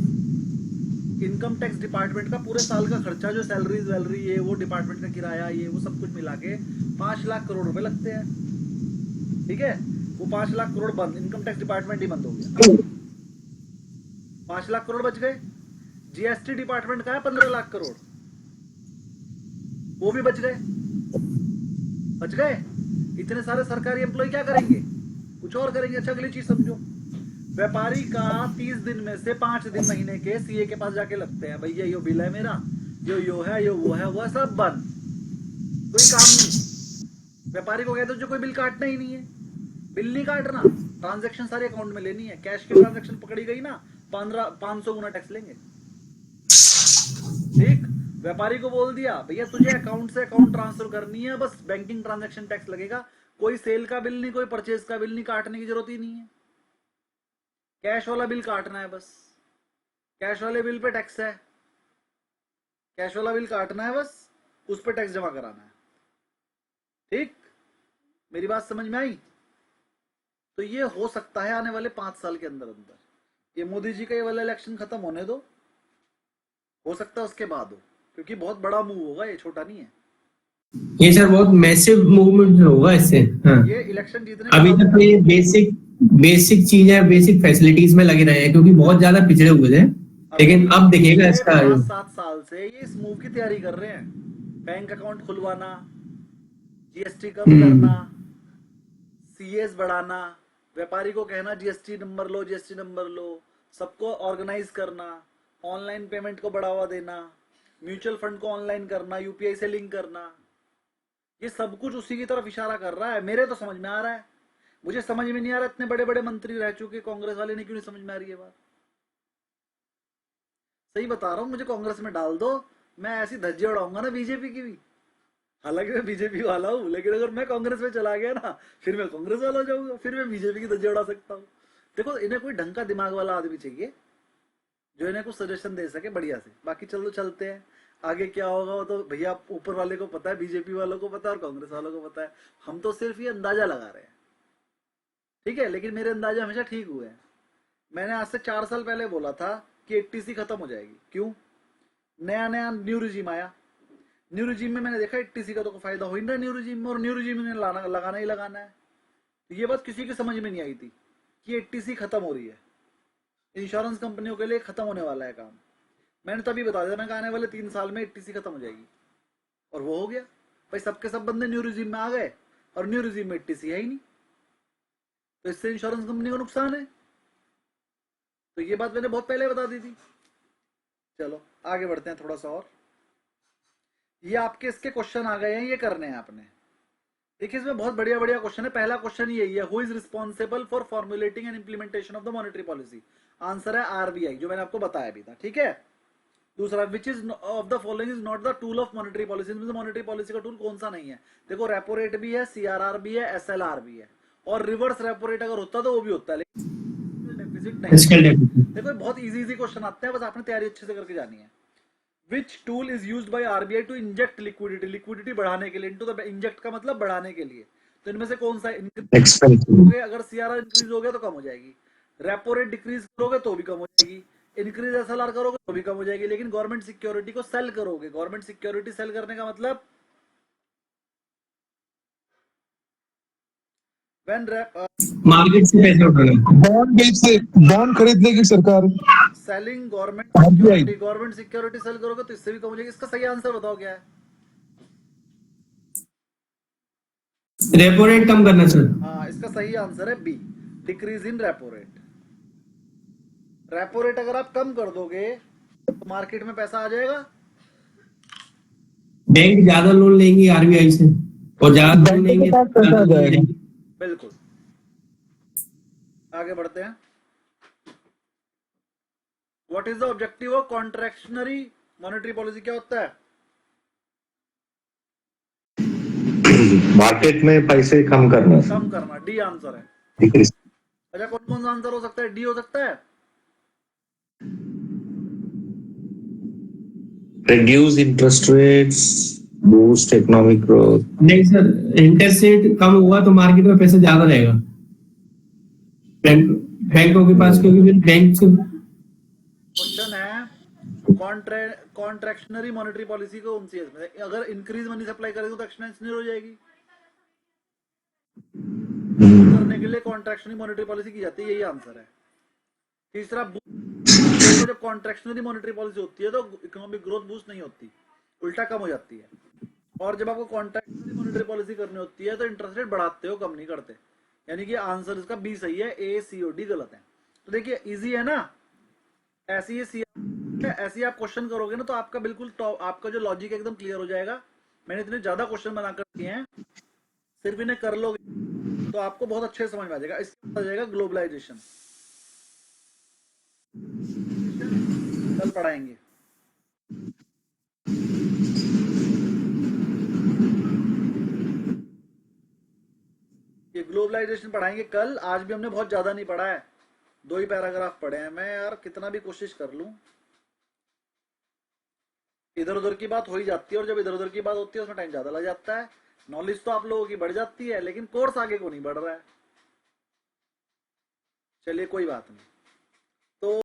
इनकम टैक्स डिपार्टमेंट का पूरे साल का खर्चा, जो सैलरीज वैलरी ये वो डिपार्टमेंट का किराया ये वो सब कुछ मिला के 5 लाख करोड़ रुपए लगते हैं, ठीक है। वो 5 लाख करोड़ बंद, इनकम टैक्स डिपार्टमेंट ही बंद हो गया, 5 लाख करोड़ बच गए। जीएसटी डिपार्टमेंट का है 15 लाख करोड़, वो भी बच गए। इतने सारे सरकारी एम्प्लॉय क्या करेंगे, कुछ और करेंगे। अच्छा अगली चीज समझो, व्यापारी का 30 दिन में से 5 दिन महीने के सीए के पास जाके लगते हैं, भैया यो बिल है मेरा, यो है, यो वो है, वो है, सब बंद, कोई काम नहीं। व्यापारी को कहते हो जो कोई बिल काटना ही नहीं है, बिल नहीं काटना, ट्रांजैक्शन सारे अकाउंट में लेनी है, कैश की ट्रांजैक्शन पकड़ी गई ना 500 गुना टैक्स लेंगे, ठीक। व्यापारी को बोल दिया भैया तुझे अकाउंट से अकाउंट ट्रांसफर करनी है, बस बैंकिंग ट्रांजैक्शन टैक्स लगेगा, कोई सेल का बिल नहीं, कोई परचेज का बिल नहीं, काटने की जरूरत ही नहीं है, कैश वाला बिल काटना है बस, कैश वाले बिल पे टैक्स है, कैश वाला बिल काटना है बस, उस पे टैक्स जमा कराना है, ठीक। मेरी बात समझ में आई। तो ये हो सकता है आने वाले 5 साल के अंदर अंदर, ये मोदी जी का ये वाला इलेक्शन खत्म होने दो, हो सकता है उसके बाद हो, क्योंकि बहुत बड़ा मूव होगा, ये छोटा नहीं है। ये सर बहुत मैसिव मूवमेंट होगा इससे। हाँ। ये इलेक्शन जीतने अभी तक तो ये बेसिक चीज है, बेसिक फैसिलिटीज में लगे रहे हैं क्योंकि बहुत ज्यादा पिछड़े हुए थे, लेकिन अब देखिएगा इसका 7 साल से ये इस मूव की तैयारी कर रहे हैं, बैंक अकाउंट खुलवाना, जीएसटी कम करना, सीएस बढ़ाना, व्यापारी को कहना जीएसटी नंबर लो, सबको ऑर्गेनाइज करना, ऑनलाइन पेमेंट को बढ़ावा देना, म्यूचुअल फंड को ऑनलाइन करना, यूपीआई से लिंक करना, ये सब कुछ उसी की तरफ इशारा कर रहा है। मेरे तो समझ में आ रहा है, मुझे समझ में नहीं आ रहा, इतने बड़े बड़े मंत्री रह चुके कांग्रेस वाले ने क्यों नहीं समझ में आ रही है बात। सही बता रहा हूँ, मुझे कांग्रेस में डाल दो, मैं ऐसी धज्जे उड़ाऊंगा ना बीजेपी की भी, हालांकि मैं बीजेपी वाला हूँ, लेकिन अगर मैं कांग्रेस में चला गया ना, फिर मैं कांग्रेस वाला हो जाऊंगा, फिर मैं बीजेपी की धज्जे उड़ा सकता हूँ। देखो इन्हें कोई ढंग का दिमाग वाला आदमी चाहिए जो इन्हें कुछ सजेशन दे सके बढ़िया से। बाकी चलो चलते हैं, आगे क्या होगा वो तो भैया ऊपर वाले को पता है, बीजेपी वालों को पता है और कांग्रेस वालों को पता है, हम तो सिर्फ ये अंदाजा लगा रहे हैं, ठीक है। लेकिन मेरे अंदाजे हमेशा ठीक हुए हैं। मैंने आज से 4 साल पहले बोला था कि 80C खत्म हो जाएगी, क्यों, नया न्यू रिजीम आया, न्यू रिजीम में मैंने देखा 80C का तो फायदा हो ही नहीं रहा न्यू रिजीम में, और न्यू रिजीम में लगाना ही लगाना है। तो ये बात किसी की समझ में नहीं आई थी कि 80C खत्म हो रही है, इंश्योरेंस कंपनियों के लिए खत्म होने वाला है काम। मैंने तभी बता दिया, मैं आने वाले 3 साल में 80C खत्म हो जाएगी, और वो हो गया भाई, सबके सब बंदे न्यू रिजीम में आ गए, और न्यू रिजीम में 80C है ही नहीं, तो इससे इंश्योरेंस कंपनी को नुकसान है। तो ये बात मैंने बहुत पहले बता दी थी। चलो आगे बढ़ते हैं थोड़ा सा और। ये आपके इसके क्वेश्चन आ गए हैं, ये करने हैं आपने। देखिए इसमें बहुत बढ़िया बढ़िया क्वेश्चन है। पहला क्वेश्चन यही है, who is responsible for formulating and implementation of the monetary policy. Answer है आरबीआई, जो मैंने आपको बताया भी था, ठीक है। दूसरा, which is of the following is not the tool of monetary policy. Monetary policy का टूल कौन सा नहीं है। देखो रेपो रेट भी है, सीआरआर भी है, एसएलआर भी है, और रिवर्स रेपो रेट अगर होता तो वो भी होता है, देखो बहुत इजी क्वेश्चन आते हैं, बस आपने तैयारी अच्छे से करके जानी है। Which tool is used by RBI to inject liquidity? Liquidity बढ़ाने के लिए, into the इंजेक्ट का मतलब बढ़ाने के लिए। तो इनमें से कौन सा इंक्रीज, अगर सीआरआर इंक्रीज हो गया तो कम हो जाएगी, रेपो रेट डिक्रीज करोगे तो भी कम हो जाएगी, इंक्रीज एसएलआर करोगे तो भी कम हो जाएगी, लेकिन गवर्नमेंट सिक्योरिटी को सेल करोगे, गवर्नमेंट सिक्योरिटी सेल करने का मतलब व्हेन मार्केट से पैसे उठाना। बॉन्ड खरीद लेगी सरकार, selling government RBI। Security sale करोगे तो इससे भी कम हो जाएगी। इसका सही आंसर बताओ क्या है? रेपो रेट कम करना सर। हाँ, इसका सही आंसर है B, decrease in repo rate. Repo rate अगर आप कम कर दोगे तो मार्केट में पैसा आ जाएगा, बैंक ज्यादा लोन लेंगी आरबीआई से, और ज्यादा लोन लेंगे बैंक के पास पैसा आ जाएगा। बिल्कुल। आगे बढ़ते हैं। What is the objective of contractionary monetary policy? क्या होता है? मार्केट में पैसे कम करना, कम करना, डी आंसर है। डिक्रीज। अच्छा, कौन कौन सा आंसर हो सकता है? डी हो सकता है। Reduce interest rates, boost economic growth. नहीं सर, इंटरेस्ट रेट कम हुआ तो मार्केट में पैसा ज्यादा रहेगा बैंकों के पास, क्योंकि फिर बैंक क्वेश्चन है कॉन्ट्रैक्शनरी मॉनेटरी पॉलिसी को कौन सी है? अगर इंक्रीज मनी सप्लाई करेंगे तो एक्सपेंशनरी हो जाएगी। करने के लिए कॉन्ट्रैक्शनरी मॉनेटरी पॉलिसी की जाती है, यही आंसर है। तीसरा, जब कॉन्ट्रैक्शनरी मॉनेटरी पॉलिसी होती है तो इकोनॉमिक ग्रोथ बूस्ट नहीं होती, उल्टा कम हो जाती है। और जब आपको कॉन्ट्रैक्शनरी मॉनेटरी पॉलिसी करनी होती है तो इंटरेस्ट रेट बढ़ाते हो, कम नहीं करते। यानी कि आंसर इसका बी सही है, ए सी और डी गलत है। तो देखिए इजी है ना, ऐसे ही आप क्वेश्चन करोगे ना तो आपका बिल्कुल आपका जो लॉजिक एकदम क्लियर हो जाएगा। मैंने इतने ज्यादा क्वेश्चन बनाकर दिए हैं, सिर्फ इन्हें कर लोगे तो आपको बहुत अच्छे से समझ में आ जाएगा। इसमें आ जाएगा ग्लोबलाइजेशन, कल पढ़ाएंगे। ये ग्लोबलाइजेशन पढ़ाएंगे कल। आज भी हमने बहुत ज्यादा नहीं पढ़ा है, 2 ही पैराग्राफ पढ़े हैं। मैं यार कितना भी कोशिश कर लूं, इधर उधर की बात हो ही जाती है, और जब इधर उधर की बात होती है उसमें टाइम ज्यादा लग जाता है। नॉलेज तो आप लोगों की बढ़ जाती है, लेकिन कोर्स आगे को नहीं बढ़ रहा है। चलिए कोई बात नहीं। तो